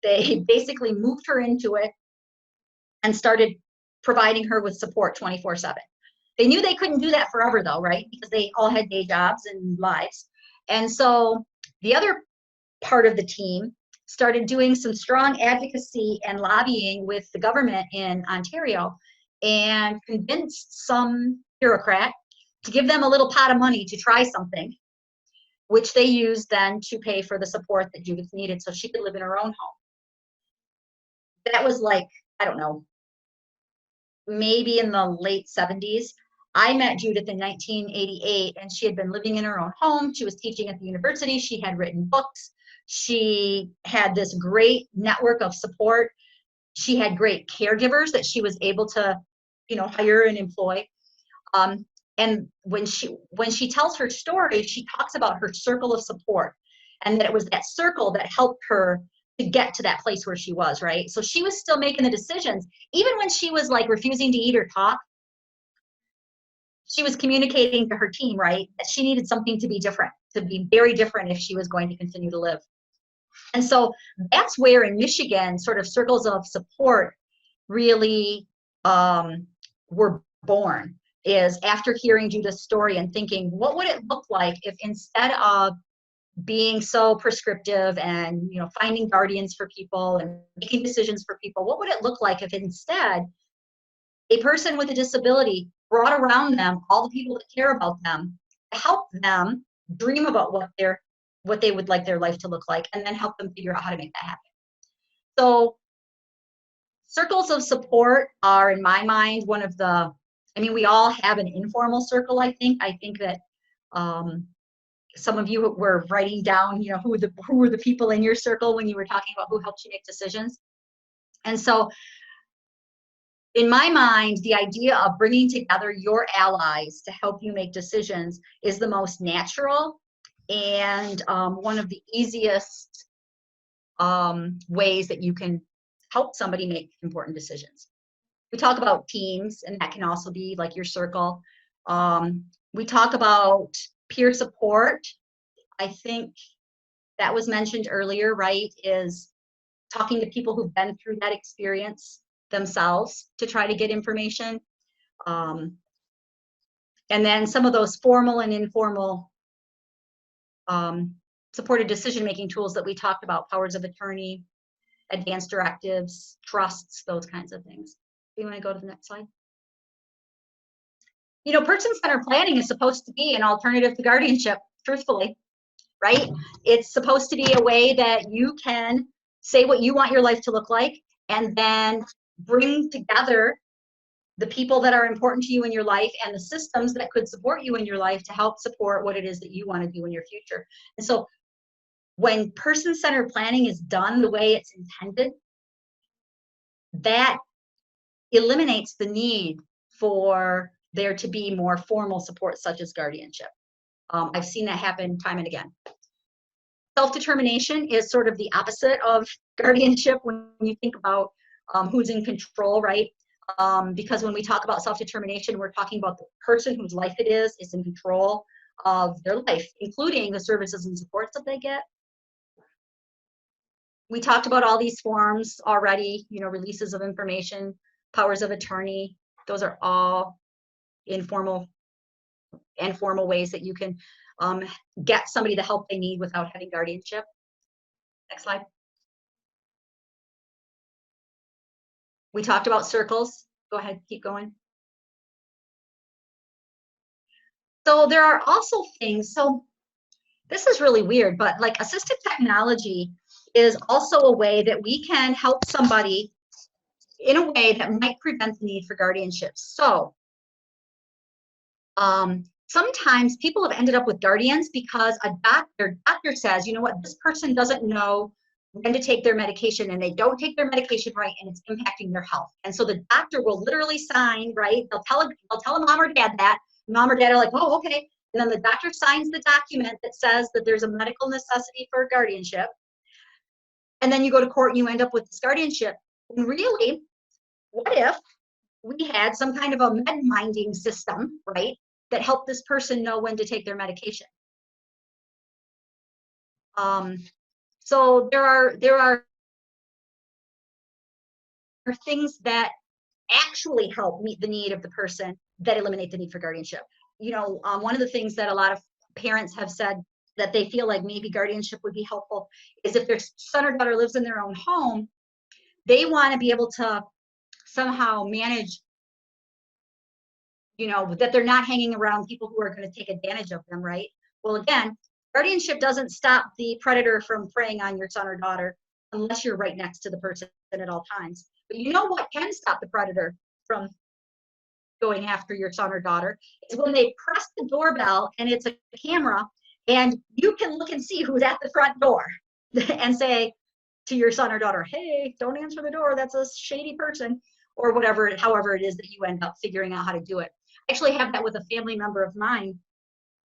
They basically moved her into it and started providing her with support 24/7. They knew they couldn't do that forever though, right? Because they all had day jobs and lives. And so the other part of the team started doing some strong advocacy and lobbying with the government in Ontario, and convinced some bureaucrat to give them a little pot of money to try something, which they used then to pay for the support that Judith needed so she could live in her own home. That was like, I don't know, maybe in the late 70s. I met Judith in 1988, and she had been living in her own home. She was teaching at the university. She had written books. She had this great network of support. She had great caregivers that she was able to, hire and employ. And when she tells her story, she talks about her circle of support, and that it was that circle that helped her to get to that place where she was, right? So she was still making the decisions. Even when she was like refusing to eat or talk, she was communicating to her team, right, that she needed something to be different, to be very different if she was going to continue to live. And so that's where in Michigan, sort of circles of support really were born, is after hearing Judith's story and thinking, what would it look like if instead of being so prescriptive and finding guardians for people and making decisions for people, what would it look like if instead a person with a disability brought around them all the people that care about them to help them dream about what they would like their life to look like, and then help them figure out how to make that happen. So circles of support are, in my mind, one of the, we all have an informal circle, I think. I think that some of you were writing down, who were the people in your circle when you were talking about who helped you make decisions. And so in my mind, the idea of bringing together your allies to help you make decisions is the most natural and one of the easiest ways that you can help somebody make important decisions. We talk about teams, and that can also be like your circle. We talk about peer support. I think that was mentioned earlier, right, is talking to people who've been through that experience themselves to try to get information. And then some of those formal and informal supported decision-making tools that we talked about, powers of attorney, advanced directives, trusts, those kinds of things. You want to go to the next slide? You know, person-centered planning is supposed to be an alternative to guardianship, truthfully, right? It's supposed to be a way that you can say what you want your life to look like and then bring together the people that are important to you in your life and the systems that could support you in your life to help support what it is that you want to do in your future. And so when person-centered planning is done the way it's intended, that eliminates the need for there to be more formal support such as guardianship. I've seen that happen time and again. Self-determination is sort of the opposite of guardianship when you think about who's in control, right? Because when we talk about self-determination, we're talking about the person whose life it is in control of their life, including the services and supports that they get. We talked about all these forms already, you know, releases of information, powers of attorney. Those are all informal and formal ways that you can get somebody the help they need without having guardianship. Next slide. We talked about circles. Go ahead, keep going. So there are also things, so this is really weird, but like assistive technology is also a way that we can help somebody in a way that might prevent the need for guardianship. So sometimes people have ended up with guardians because a doctor says, you know what, this person doesn't know when to take their medication and they don't take their medication right and it's impacting their health. And so the doctor will literally sign, right? They'll tell a mom or dad that. Mom or dad are like, oh, okay. And then the doctor signs the document that says that there's a medical necessity for guardianship. And then you go to court and you end up with this guardianship. And really, what if we had some kind of a med minding system, right, that helped this person know when to take their medication? So there are things that actually help meet the need of the person that eliminate the need for guardianship. You know, one of the things that a lot of parents have said that they feel like maybe guardianship would be helpful is if their son or daughter lives in their own home, they want to be able to somehow manage, you know, that they're not hanging around people who are going to take advantage of them, right? Well, again, guardianship doesn't stop the predator from preying on your son or daughter unless you're right next to the person at all times. But you know what can stop the predator from going after your son or daughter is when they press the doorbell and it's a camera and you can look and see who's at the front door and say to your son or daughter, hey, don't answer the door, that's a shady person, or whatever, however it is that you end up figuring out how to do it. I actually have that with a family member of mine.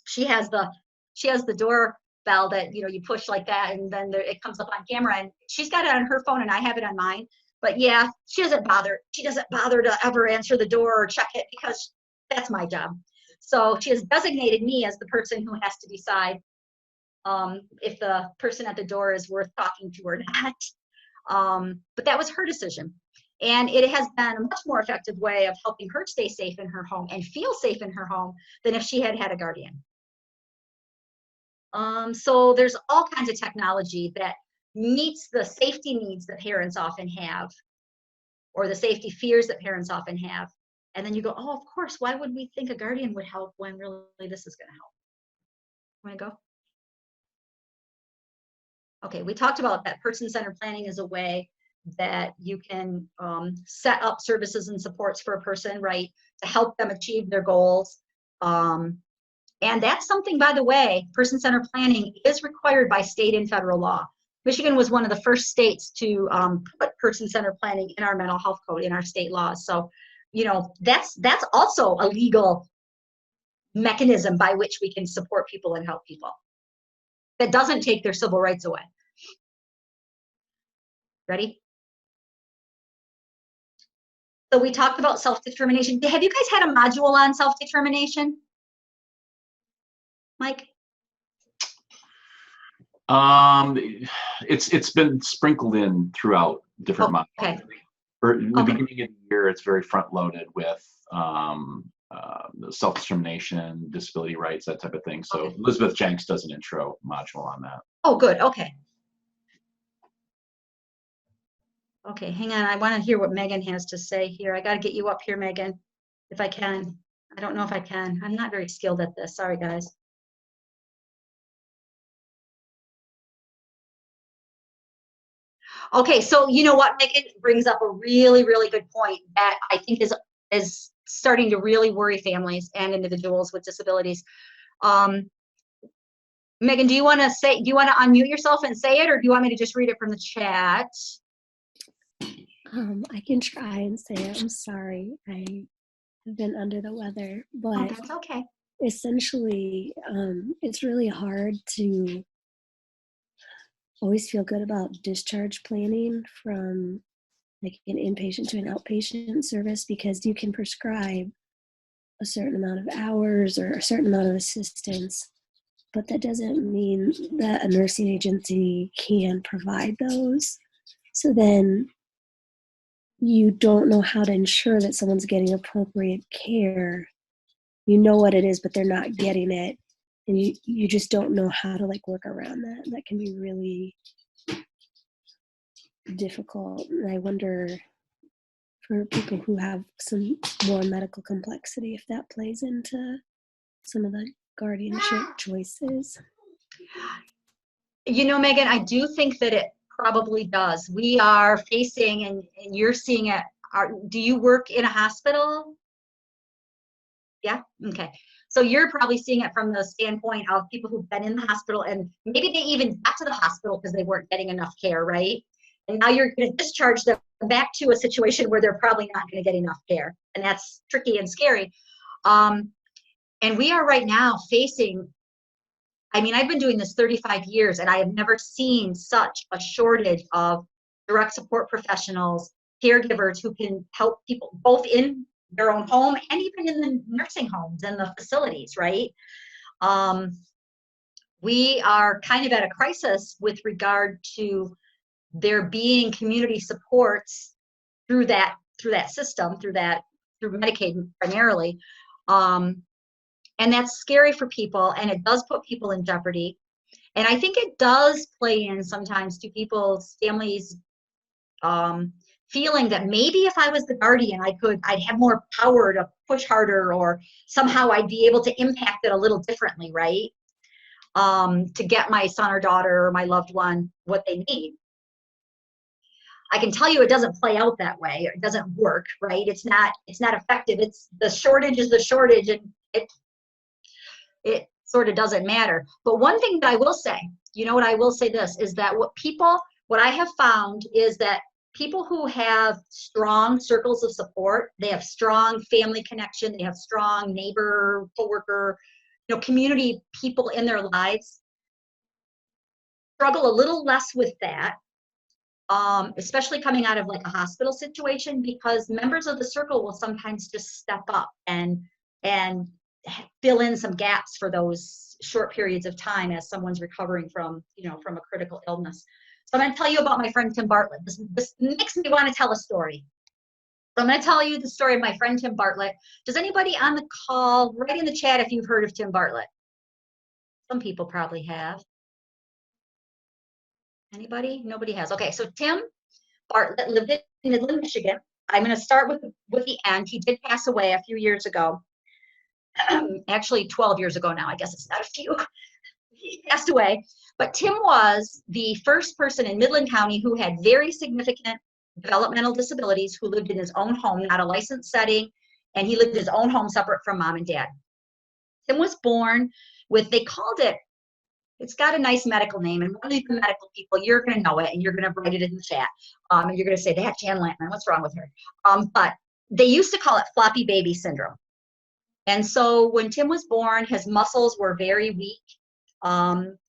She has the doorbell that, you know, you push like that and then it comes up on camera, and she's got it on her phone and I have it on mine. But yeah, she doesn't bother to ever answer the door or check it because that's my job. So she has designated me as the person who has to decide if the person at the door is worth talking to or not. But that was her decision. And it has been a much more effective way of helping her stay safe in her home and feel safe in her home than if she had had a guardian. So there's all kinds of technology that meets the safety needs that parents often have, or the safety fears that parents often have. And then you go, oh, of course, why would we think a guardian would help when really this is going to help? Want to go? Okay, we talked about that person-centered planning is a way that you can set up services and supports for a person, right, to help them achieve their goals. And that's something, by the way, person-centered planning is required by state and federal law. Michigan was one of the first states to put person-centered planning in our mental health code, in our state laws. So, you know, that's also a legal mechanism by which we can support people and help people. That doesn't take their civil rights away. Ready? So we talked about self-determination. Have you guys had a module on self-determination? Mike? It's been sprinkled in throughout different modules. Okay. In the beginning of the year, it's very front-loaded with self-determination, disability rights, that type of thing. So Okay. Elizabeth Jenks does an intro module on that. Oh, good. Okay. Okay, hang on. I want to hear what Megan has to say here. I got to get you up here, Megan, if I can. I don't know if I can. I'm not very skilled at this. Sorry, guys. Okay, so you know what, Megan brings up a really, really good point that I think is starting to really worry families and individuals with disabilities. Megan, do you want to unmute yourself and say it, or do you want me to just read it from the chat? I can try and say it. I'm sorry. I have been under the weather, Oh, but that's okay. essentially, it's really hard to always feel good about discharge planning from like an inpatient to an outpatient service, because you can prescribe a certain amount of hours or a certain amount of assistance, but that doesn't mean that a nursing agency can provide those. So then you don't know how to ensure that someone's getting appropriate care. You know what it is, but they're not getting it. And you just don't know how to like work around that. That can be really difficult. And I wonder, for people who have some more medical complexity, if that plays into some of the guardianship choices. You know, Megan, I do think that it probably does. We are facing, and you're seeing it. Do you work in a hospital? Yeah, okay. So you're probably seeing it from the standpoint of people who've been in the hospital, and maybe they even got to the hospital because they weren't getting enough care, right? And now you're going to discharge them back to a situation where they're probably not going to get enough care. And that's tricky and scary. And we are right now facing, I mean, I've been doing this 35 years and I have never seen such a shortage of direct support professionals, caregivers who can help people both in their own home and even in the nursing homes and the facilities, right? We are kind of at a crisis with regard to there being community supports through that system, through Medicaid primarily. And that's scary for people, and it does put people in jeopardy. And I think it does play in sometimes to people's families feeling that maybe if I was the guardian, I'd have more power to push harder, or somehow I'd be able to impact it a little differently, right? To get my son or daughter or my loved one what they need. I can tell you it doesn't play out that way. It doesn't work, right? It's not effective. It's the shortage is the shortage, and it sort of doesn't matter. But one thing that I will say, you know what, I will say this, is that what I have found is that people who have strong circles of support, they have strong family connection, they have strong neighbor, coworker, community people in their lives, struggle a little less with that, especially coming out of like a hospital situation, because members of the circle will sometimes just step up and fill in some gaps for those short periods of time as someone's recovering from a critical illness. So I'm going to tell you about my friend Tim Bartlett. This makes me want to tell a story. So I'm going to tell you the story of my friend Tim Bartlett. Does anybody on the call write in the chat if you've heard of Tim Bartlett? Some people probably have. Anybody? Nobody has. Okay, so Tim Bartlett lived in Midland, Michigan. I'm going to start with the end. He did pass away a few years ago. Actually 12 years ago now, I guess it's not a few. He passed away. But Tim was the first person in Midland County who had very significant developmental disabilities, who lived in his own home, not a licensed setting, and he lived in his own home separate from mom and dad. Tim was born with, they called it, it's got a nice medical name, and one of the medical people, you're going to know it, and you're going to write it in the chat, and you're going to say, that Jan Lampman, what's wrong with her? But they used to call it floppy baby syndrome. And so when Tim was born, his muscles were very weak,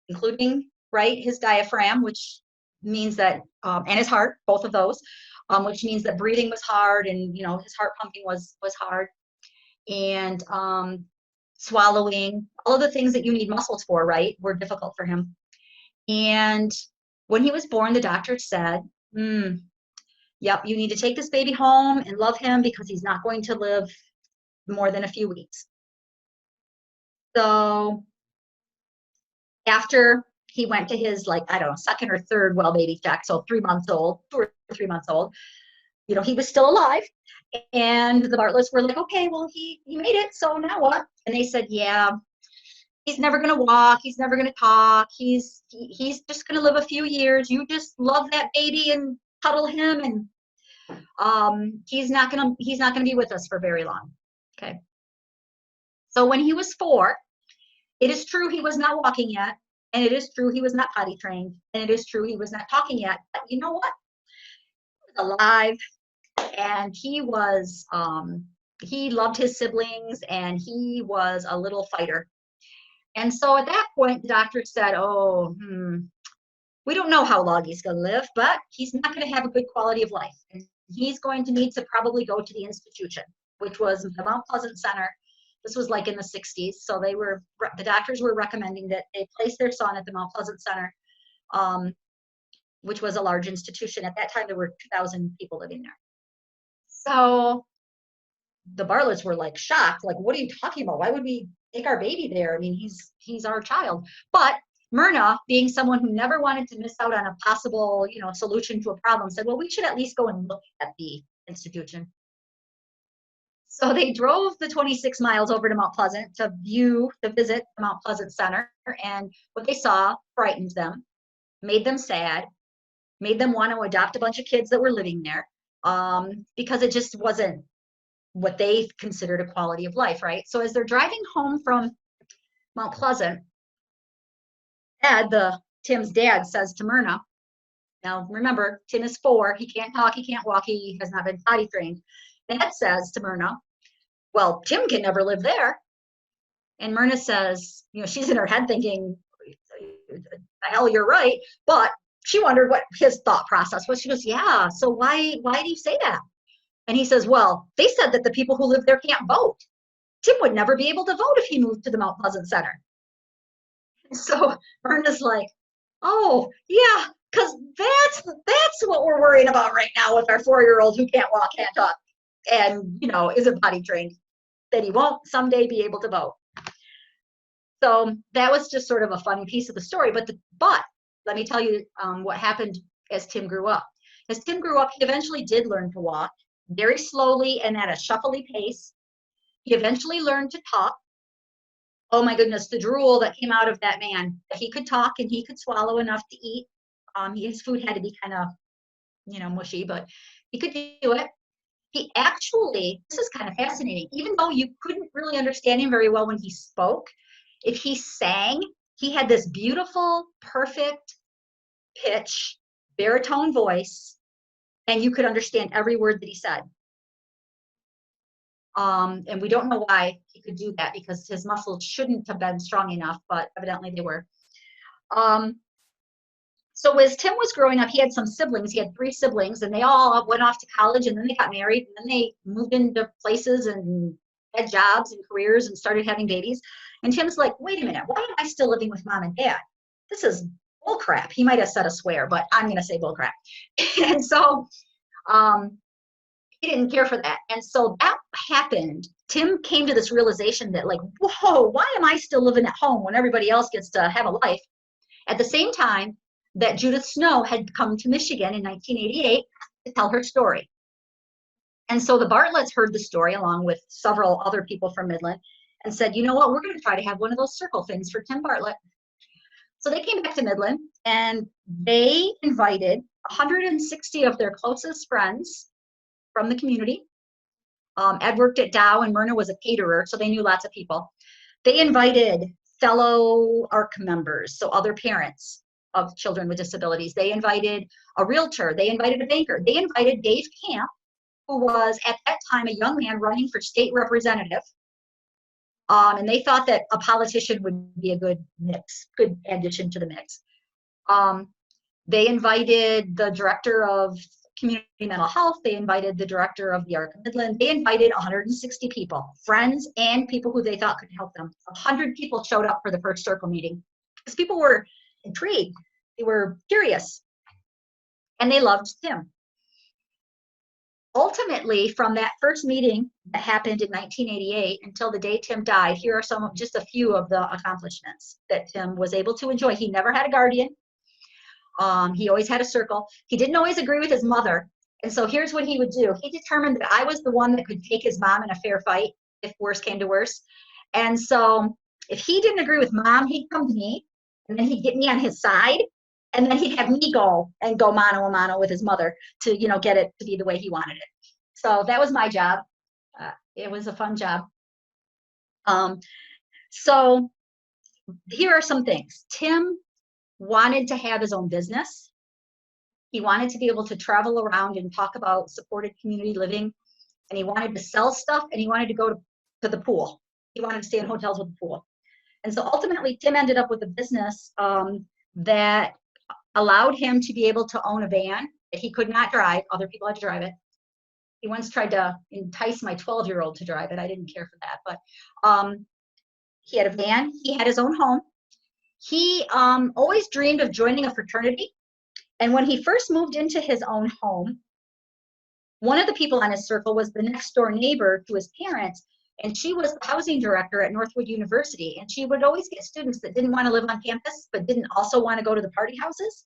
including, his diaphragm, which means that, and his heart, both of those, which means that breathing was hard, and, his heart pumping was hard, and swallowing, all of the things that you need muscles for, were difficult for him. And when he was born, the doctor said, yep, you need to take this baby home and love him, because he's not going to live more than a few weeks. So after he went to his, second or third well baby check, so 3 months old, 2 or 3 months old. You know, he was still alive. And the Bartletts were like, okay, well, he made it, so now what? And they said, yeah, he's never going to walk. He's never going to talk. He's just going to live a few years. You just love that baby and cuddle him, and he's not going to be with us for very long. Okay. So when he was 4, it is true he was not walking yet, and it is true he was not potty trained, and it is true he was not talking yet. But you know what? He was alive, and he was he loved his siblings, and he was a little fighter. And so at that point, the doctor said, oh, we don't know how long he's going to live, but he's not going to have a good quality of life. And he's going to need to probably go to the institution, which was the Mount Pleasant Center. This was like in the 60s. So the doctors were recommending that they place their son at the Mount Pleasant Center, which was a large institution. At that time, there were 2,000 people living there. So the Bartletts were like shocked, like, what are you talking about? Why would we take our baby there? I mean, he's our child. But Myrna, being someone who never wanted to miss out on a possible, solution to a problem, said, well, we should at least go and look at the institution. So they drove the 26 miles over to Mount Pleasant to visit the Mount Pleasant Center, and what they saw frightened them, made them sad, made them want to adopt a bunch of kids that were living there, because it just wasn't what they considered a quality of life, right? So as they're driving home from Mount Pleasant, Tim's dad says to Myrna, now remember, Tim is 4, he can't talk, he can't walk, he has not been potty trained. Dad says to Myrna, well, Tim can never live there. And Myrna says, she's in her head thinking, hell, you're right. But she wondered what his thought process was. She goes, yeah, so why do you say that? And he says, well, they said that the people who live there can't vote. Tim would never be able to vote if he moved to the Mount Pleasant Center. So Myrna's like, oh, yeah, because that's what we're worrying about right now with our 4-year-old who can't walk, can't talk, and, isn't potty trained, that he won't someday be able to vote. So that was just sort of a funny piece of the story. But let me tell you what happened as Tim grew up. As Tim grew up, he eventually did learn to walk very slowly and at a shuffly pace. He eventually learned to talk. Oh my goodness, the drool that came out of that man. He could talk and he could swallow enough to eat. His food had to be kind of, mushy, but he could do it. He actually, this is kind of fascinating, even though you couldn't really understand him very well when he spoke, if he sang, he had this beautiful, perfect pitch, baritone voice, and you could understand every word that he said. And we don't know why he could do that, because his muscles shouldn't have been strong enough, but evidently they were. So as Tim was growing up, he had some siblings. He had 3 siblings, and they all went off to college, and then they got married, and then they moved into places and had jobs and careers and started having babies. And Tim's like, wait a minute, why am I still living with mom and dad? This is bull crap. He might have said a swear, but I'm going to say bull crap. And so he didn't care for that. And so that happened. Tim came to this realization that, like, whoa, why am I still living at home when everybody else gets to have a life? At the same time that Judith Snow had come to Michigan in 1988 to tell her story. And so the Bartletts heard the story along with several other people from Midland and said, you know what, we're going to try to have one of those circle things for Tim Bartlett. So they came back to Midland, and they invited 160 of their closest friends from the community. Ed worked at Dow, and Myrna was a caterer, so they knew lots of people. They invited fellow ARC members, so other parents of children with disabilities. They invited a realtor. They invited a banker. They invited Dave Camp, who was at that time a young man running for state representative. And they thought that a politician would be a good addition to the mix. They invited the director of community mental health. They invited the director of the ARC of Midland. They invited 160 people, friends and people who they thought could help them. 100 people showed up for the first circle meeting because people were intrigued. They were curious. And they loved Tim. Ultimately, from that first meeting that happened in 1988 until the day Tim died, here are just a few of the accomplishments that Tim was able to enjoy. He never had a guardian. He always had a circle. He didn't always agree with his mother. And so here's what he would do. He determined that I was the one that could take his mom in a fair fight if worse came to worse. And so if he didn't agree with mom, he'd come to me and then he'd get me on his side. And then he'd have me go mano a mano with his mother to, get it to be the way he wanted it. So that was my job. It was a fun job. So here are some things. Tim wanted to have his own business. He wanted to be able to travel around and talk about supported community living. And he wanted to sell stuff, and he wanted to go to the pool. He wanted to stay in hotels with the pool. And so ultimately, Tim ended up with a business that allowed him to be able to own a van that he could not drive. Other people had to drive it. He once tried to entice my 12-year-old to drive it. I didn't care for that. But he had a van. He had his own home. He always dreamed of joining a fraternity. And when he first moved into his own home, one of the people on his circle was the next door neighbor to his parents. And she was the housing director at Northwood University. And she would always get students that didn't want to live on campus, but didn't also want to go to the party houses.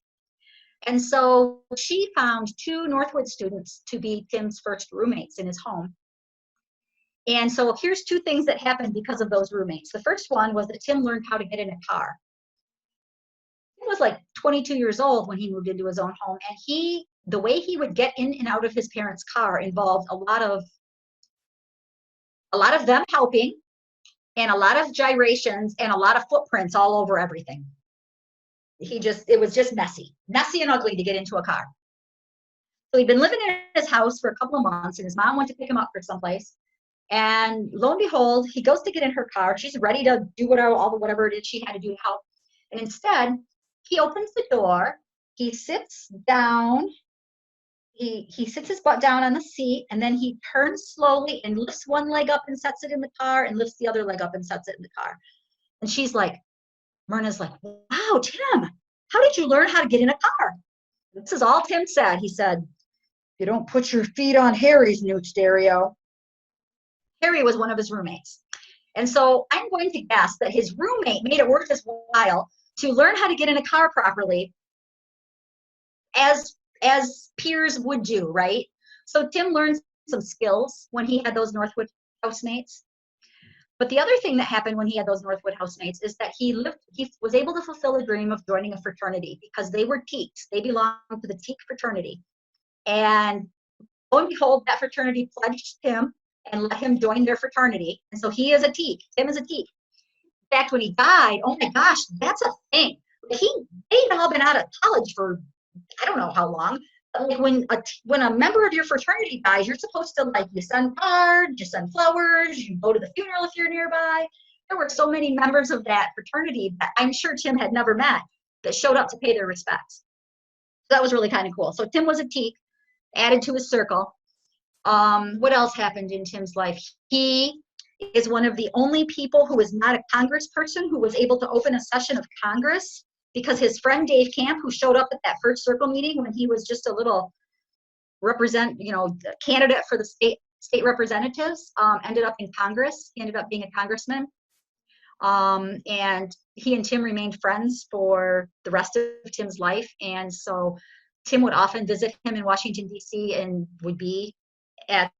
And so she found 2 Northwood students to be Tim's first roommates in his home. And so here's 2 things that happened because of those roommates. The first one was that Tim learned how to get in a car. He was like 22 years old when he moved into his own home. And the way he would get in and out of his parents' car involved a lot of them helping, and a lot of gyrations, and a lot of footprints all over everything. It was just messy and ugly to get into a car. So he'd been living in his house for a couple of months, and his mom went to pick him up for someplace. And lo and behold, he goes to get in her car. She's ready to do whatever it is she had to do to help. And instead, he opens the door, he sits down, he sits his butt down on the seat, and then he turns slowly and lifts one leg up and sets it in the car, and lifts the other leg up and sets it in the car. And Myrna's like, wow, Tim, how did you learn how to get in a car? This is all Tim said. He said, you don't put your feet on Harry's new stereo. Harry was one of his roommates. And so I'm going to guess that his roommate made it worth his while to learn how to get in a car properly, as peers would do, right? So Tim learned some skills when he had those Northwood housemates. But the other thing that happened when he had those Northwood housemates is that he was able to fulfill a dream of joining a fraternity, because they were Teeks. They belonged to the Teek fraternity. And lo and behold, that fraternity pledged him and let him join their fraternity. And so he is a Teek. Tim is a Teek. In fact, when he died, oh my gosh, that's a thing. They'd all been out of college for I don't know how long. But like when a member of your fraternity dies, you're supposed to, like, you send cards, you send flowers, you go to the funeral if you're nearby. There were so many members of that fraternity that I'm sure Tim had never met that showed up to pay their respects. So that was really kind of cool. So Tim was a Teek, added to his circle. What else happened in Tim's life? He is one of the only people who is not a congressperson who was able to open a session of Congress, because his friend Dave Camp, who showed up at that first circle meeting when he was just a little candidate for the state representatives, ended up in Congress. He ended up being a congressman. And he and Tim remained friends for the rest of Tim's life. And so Tim would often visit him in Washington, D.C. and would be at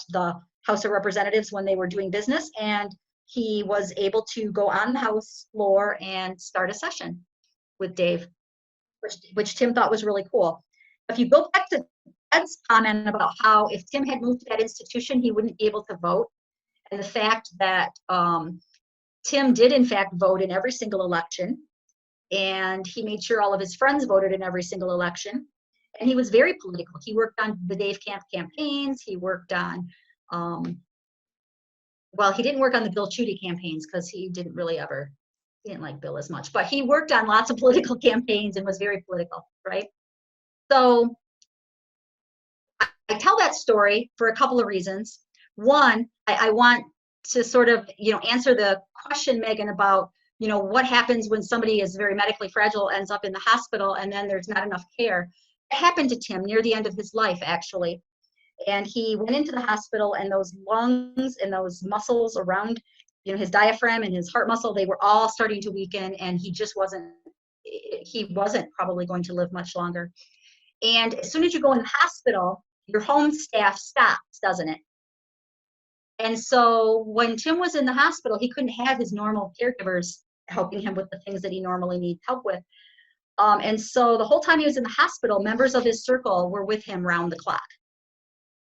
the House of Representatives when they were doing business. And he was able to go on the House floor and start a session with Dave, which Tim thought was really cool. If you go back to Ed's comment about how if Tim had moved to that institution, he wouldn't be able to vote, and the fact that Tim did in fact vote in every single election, and he made sure all of his friends voted in every single election, and he was very political. He worked on the Dave Camp campaigns. He worked on he didn't work on the Bill Chudy campaigns because he didn't like Bill as much, but he worked on lots of political campaigns and was very political, right? So I tell that story for a couple of reasons. One, I want to sort of, answer the question, Megan, about, what happens when somebody is very medically fragile, ends up in the hospital, and then there's not enough care. It happened to Tim near the end of his life, actually. And he went into the hospital, and those lungs and those muscles around, his diaphragm and his heart muscle, they were all starting to weaken, and he just wasn't he wasn't probably going to live much longer. And as soon as you go in the hospital, your home staff stops, doesn't it? And so when Tim was in the hospital, he couldn't have his normal caregivers helping him with the things that he normally needs help with. And so the whole time he was in the hospital, members of his circle were with him round the clock.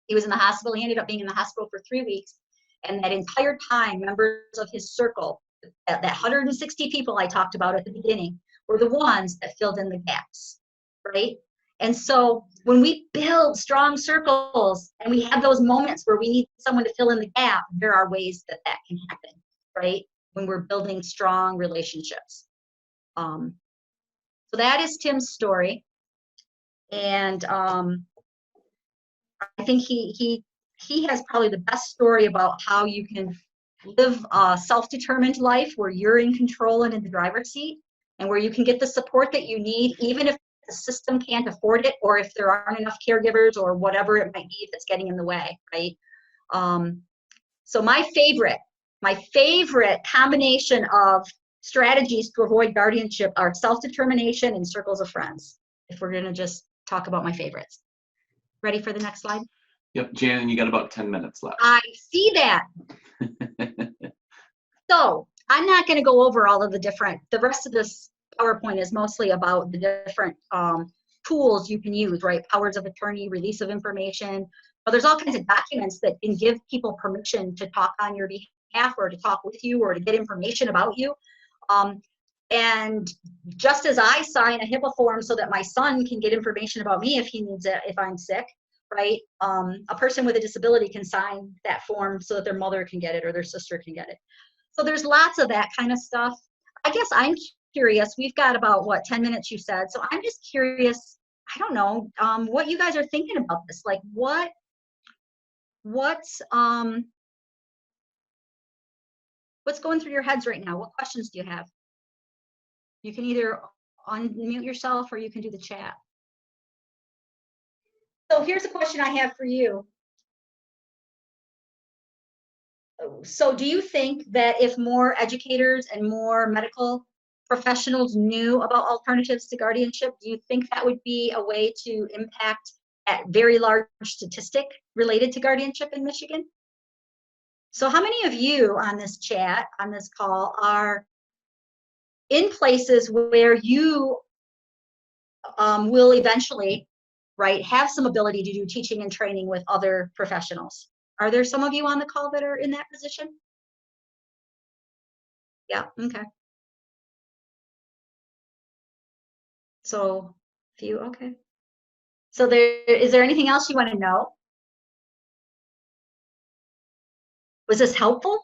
He was in the hospital. He ended up being in the hospital for 3 weeks. And that entire time, members of his circle, that 160 people I talked about at the beginning, were the ones that filled in the gaps, right? And so when we build strong circles and we have those moments where we need someone to fill in the gap, there are ways that that can happen, right? When we're building strong relationships. So that is Tim's story. And I think he has probably the best story about how you can live a self-determined life where you're in control and in the driver's seat, and where you can get the support that you need, even if the system can't afford it, or if there aren't enough caregivers, or whatever it might be that's getting in the way, right? So my favorite combination of strategies to avoid guardianship are self-determination and circles of friends, if we're gonna just talk about my favorites. Ready for the next slide? Yep, Jan, you got about 10 minutes left. I see that. So I'm not going to go over all of the rest of this PowerPoint is mostly about the different tools you can use, right? Powers of attorney, release of information. But there's all kinds of documents that can give people permission to talk on your behalf, or to talk with you, or to get information about you. And just as I sign a HIPAA form so that my son can get information about me if he needs it, if I'm sick, right? A person with a disability can sign that form so that their mother can get it, or their sister can get it. So there's lots of that kind of stuff. I guess I'm curious, we've got about, what, 10 minutes you said. So I'm just curious, I don't know, what you guys are thinking about this. Like what's going through your heads right now? What questions do you have? You can either unmute yourself or you can do the chat. So here's a question I have for you. So do you think that if more educators and more medical professionals knew about alternatives to guardianship, do you think that would be a way to impact a very large statistic related to guardianship in Michigan? So how many of you on this chat, on this call, are in places where you will eventually, right, have some ability to do teaching and training with other professionals? Are there some of you on the call that are in that position? Yeah, okay. So, few, okay. So is there anything else you want to know? Was this helpful?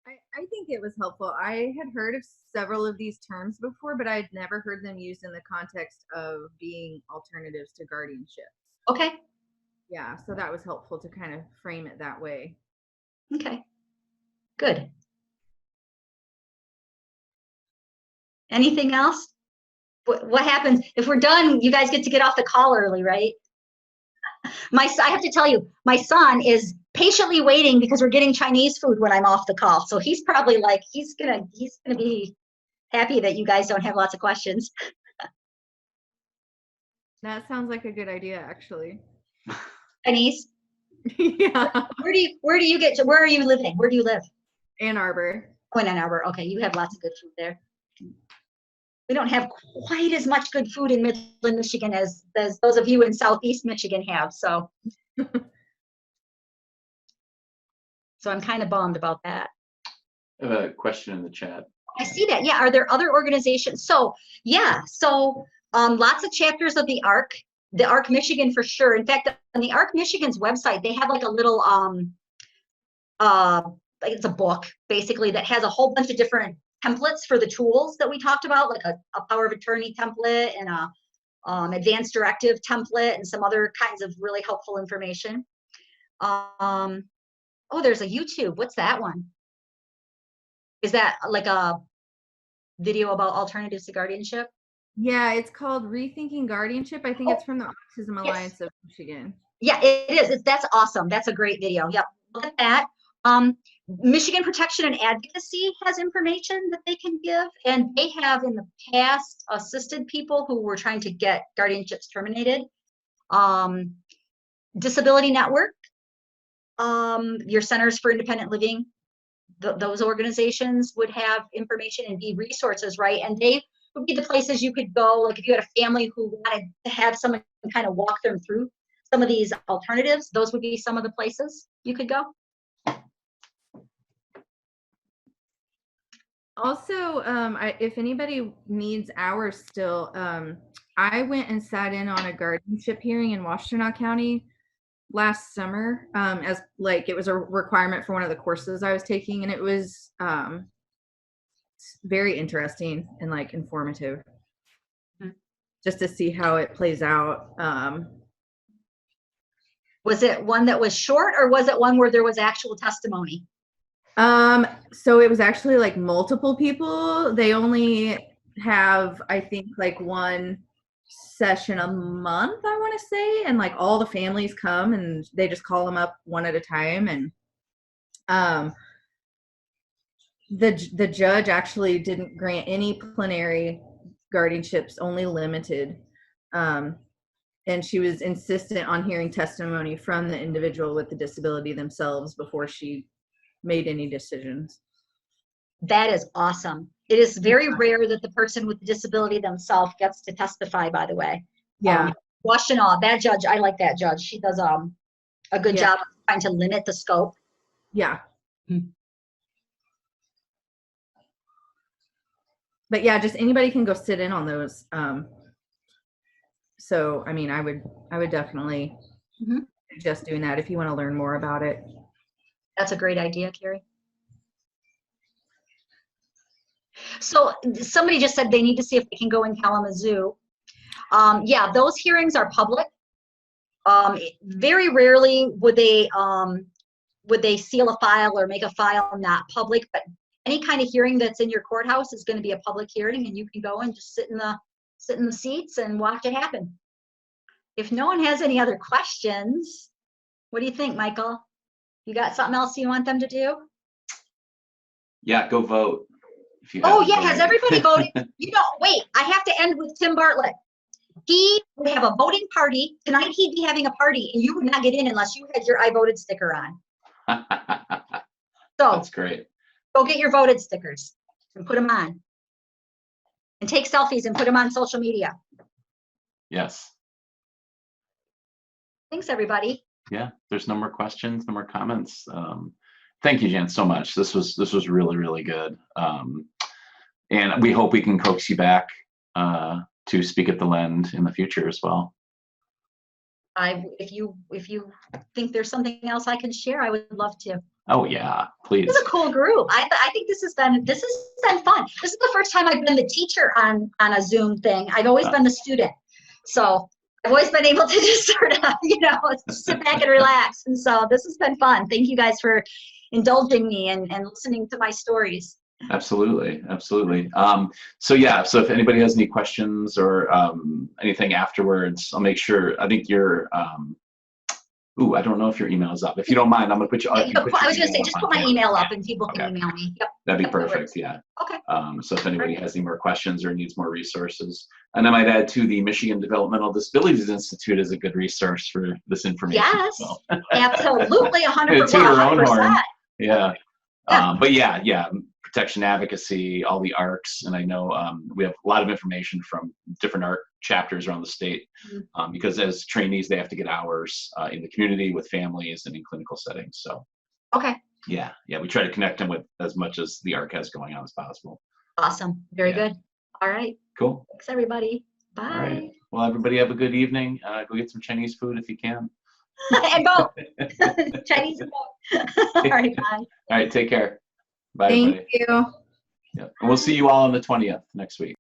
I think it was helpful. I had heard of several of these terms before, but I'd never heard them used in the context of being alternatives to guardianship. Okay. Yeah, so that was helpful to kind of frame it that way. Okay, good. Anything else? What happens if we're done? You guys get to get off the call early, right? I have to tell you, my son is patiently waiting because we're getting Chinese food when I'm off the call. So he's probably like, he's gonna be happy that you guys don't have lots of questions. That sounds like a good idea, actually. Chinese? Yeah. Where do you get to? Where are you living? Where do you live? Ann Arbor. Oh, in Ann Arbor. Okay, you have lots of good food there. We don't have quite as much good food in Midland, Michigan as those of you in Southeast Michigan have. So, so I'm kind of bummed about that. I have a question in the chat. I see that. Yeah. Are there other organizations? So yeah. So lots of chapters of the ARC Michigan for sure. In fact, on the ARC Michigan's website, they have like a little like it's a book basically that has a whole bunch of different templates for the tools that we talked about, like a power of attorney template and a advanced directive template and some other kinds of really helpful information. Oh, there's a YouTube. What's that one? Is that like a video about alternatives to guardianship? Yeah, it's called Rethinking Guardianship. I think it's from the Autism Yes. Alliance of Michigan. Yeah, it is. That's awesome. That's a great video. Yep. Look at that. Michigan Protection and Advocacy has information that they can give, and they have in the past assisted people who were trying to get guardianships terminated. Disability Network, your Centers for Independent Living, those organizations would have information and be resources, right? And they would be the places you could go, like if you had a family who wanted to have someone kind of walk them through some of these alternatives, those would be some of the places you could go. Also, if anybody needs hours still, I went and sat in on a guardianship hearing in Washtenaw County last summer, as like it was a requirement for one of the courses I was taking, and it was very interesting and like informative, just to see how it plays out. Was it one that was short, or was it one where there was actual testimony? So it was actually like multiple people. They only have, I think, like one session a month, I want to say, and like all the families come and they just call them up one at a time. And the judge actually didn't grant any plenary guardianships, only limited. And she was insistent on hearing testimony from the individual with the disability themselves before she made any decisions. That is awesome. It is very rare that the person with the disability themselves gets to testify, by the way. Yeah. Washtenaw, that judge, I like that judge. She does a good job of trying to limit the scope. Yeah. But yeah, just anybody can go sit in on those. So, I mean, I would definitely suggest doing that if you want to learn more about it. That's a great idea, Carrie. So somebody just said they need to see if they can go in Kalamazoo. Yeah, those hearings are public. Very rarely would they seal a file or make a file not public, but any kind of hearing that's in your courthouse is going to be a public hearing, and you can go and just sit in the seats and watch it happen. If no one has any other questions, what do you think, Michael? You got something else you want them to do? Yeah, go vote. If you Oh haven't yeah, has voted. everybody voted? You know, wait, I have to end with Tim Bartlett. He would have a voting party. Tonight he'd be having a party, and you would not get in unless you had your I voted sticker on. So That's great. go get your voted stickers and put them on. And take selfies and put them on social media. Yes. Thanks, everybody. Yeah, there's no more questions, no more comments. Thank you, Jan, so much. This was really, really good. And we hope we can coax you back to speak at the Lend in the future as well. If you think there's something else I can share, I would love to. Oh yeah, please. This is a cool group. I think this has been fun. This is the first time I've been the teacher on a Zoom thing. I've always been the student. So I've always been able to just sort of, sit back and relax. And so this has been fun. Thank you guys for indulging me and listening to my stories. Absolutely, absolutely. So if anybody has any questions or anything afterwards, I'll make sure. I think you're. I don't know if your email is up. If you don't mind, I'm gonna put you. I was gonna say, just put my email up and people can email me. Yep. That'd be That works. perfect. Yeah. Okay. So if anybody has any more questions or needs more resources, and I might add too, the Michigan Developmental Disabilities Institute is a good resource for this information. Yes, So. absolutely, 100%. Toot our own horn. Yeah. Yeah. But yeah, protection advocacy, all the ARCs, and I know we have a lot of information from different ARC chapters around the state because as trainees they have to get hours in the community with families and in clinical settings. So Okay. yeah, we try to connect them with as much as the ARC has going on as possible. Awesome. Very good. All right. Cool. Thanks, everybody. Bye. All right. Well, everybody have a good evening. Go get some Chinese food if you can. And vote. Chinese and vote. All right. Bye. All right. Take care. Bye, Thank everybody. you. Yeah. And we'll see you all on the 20th next week.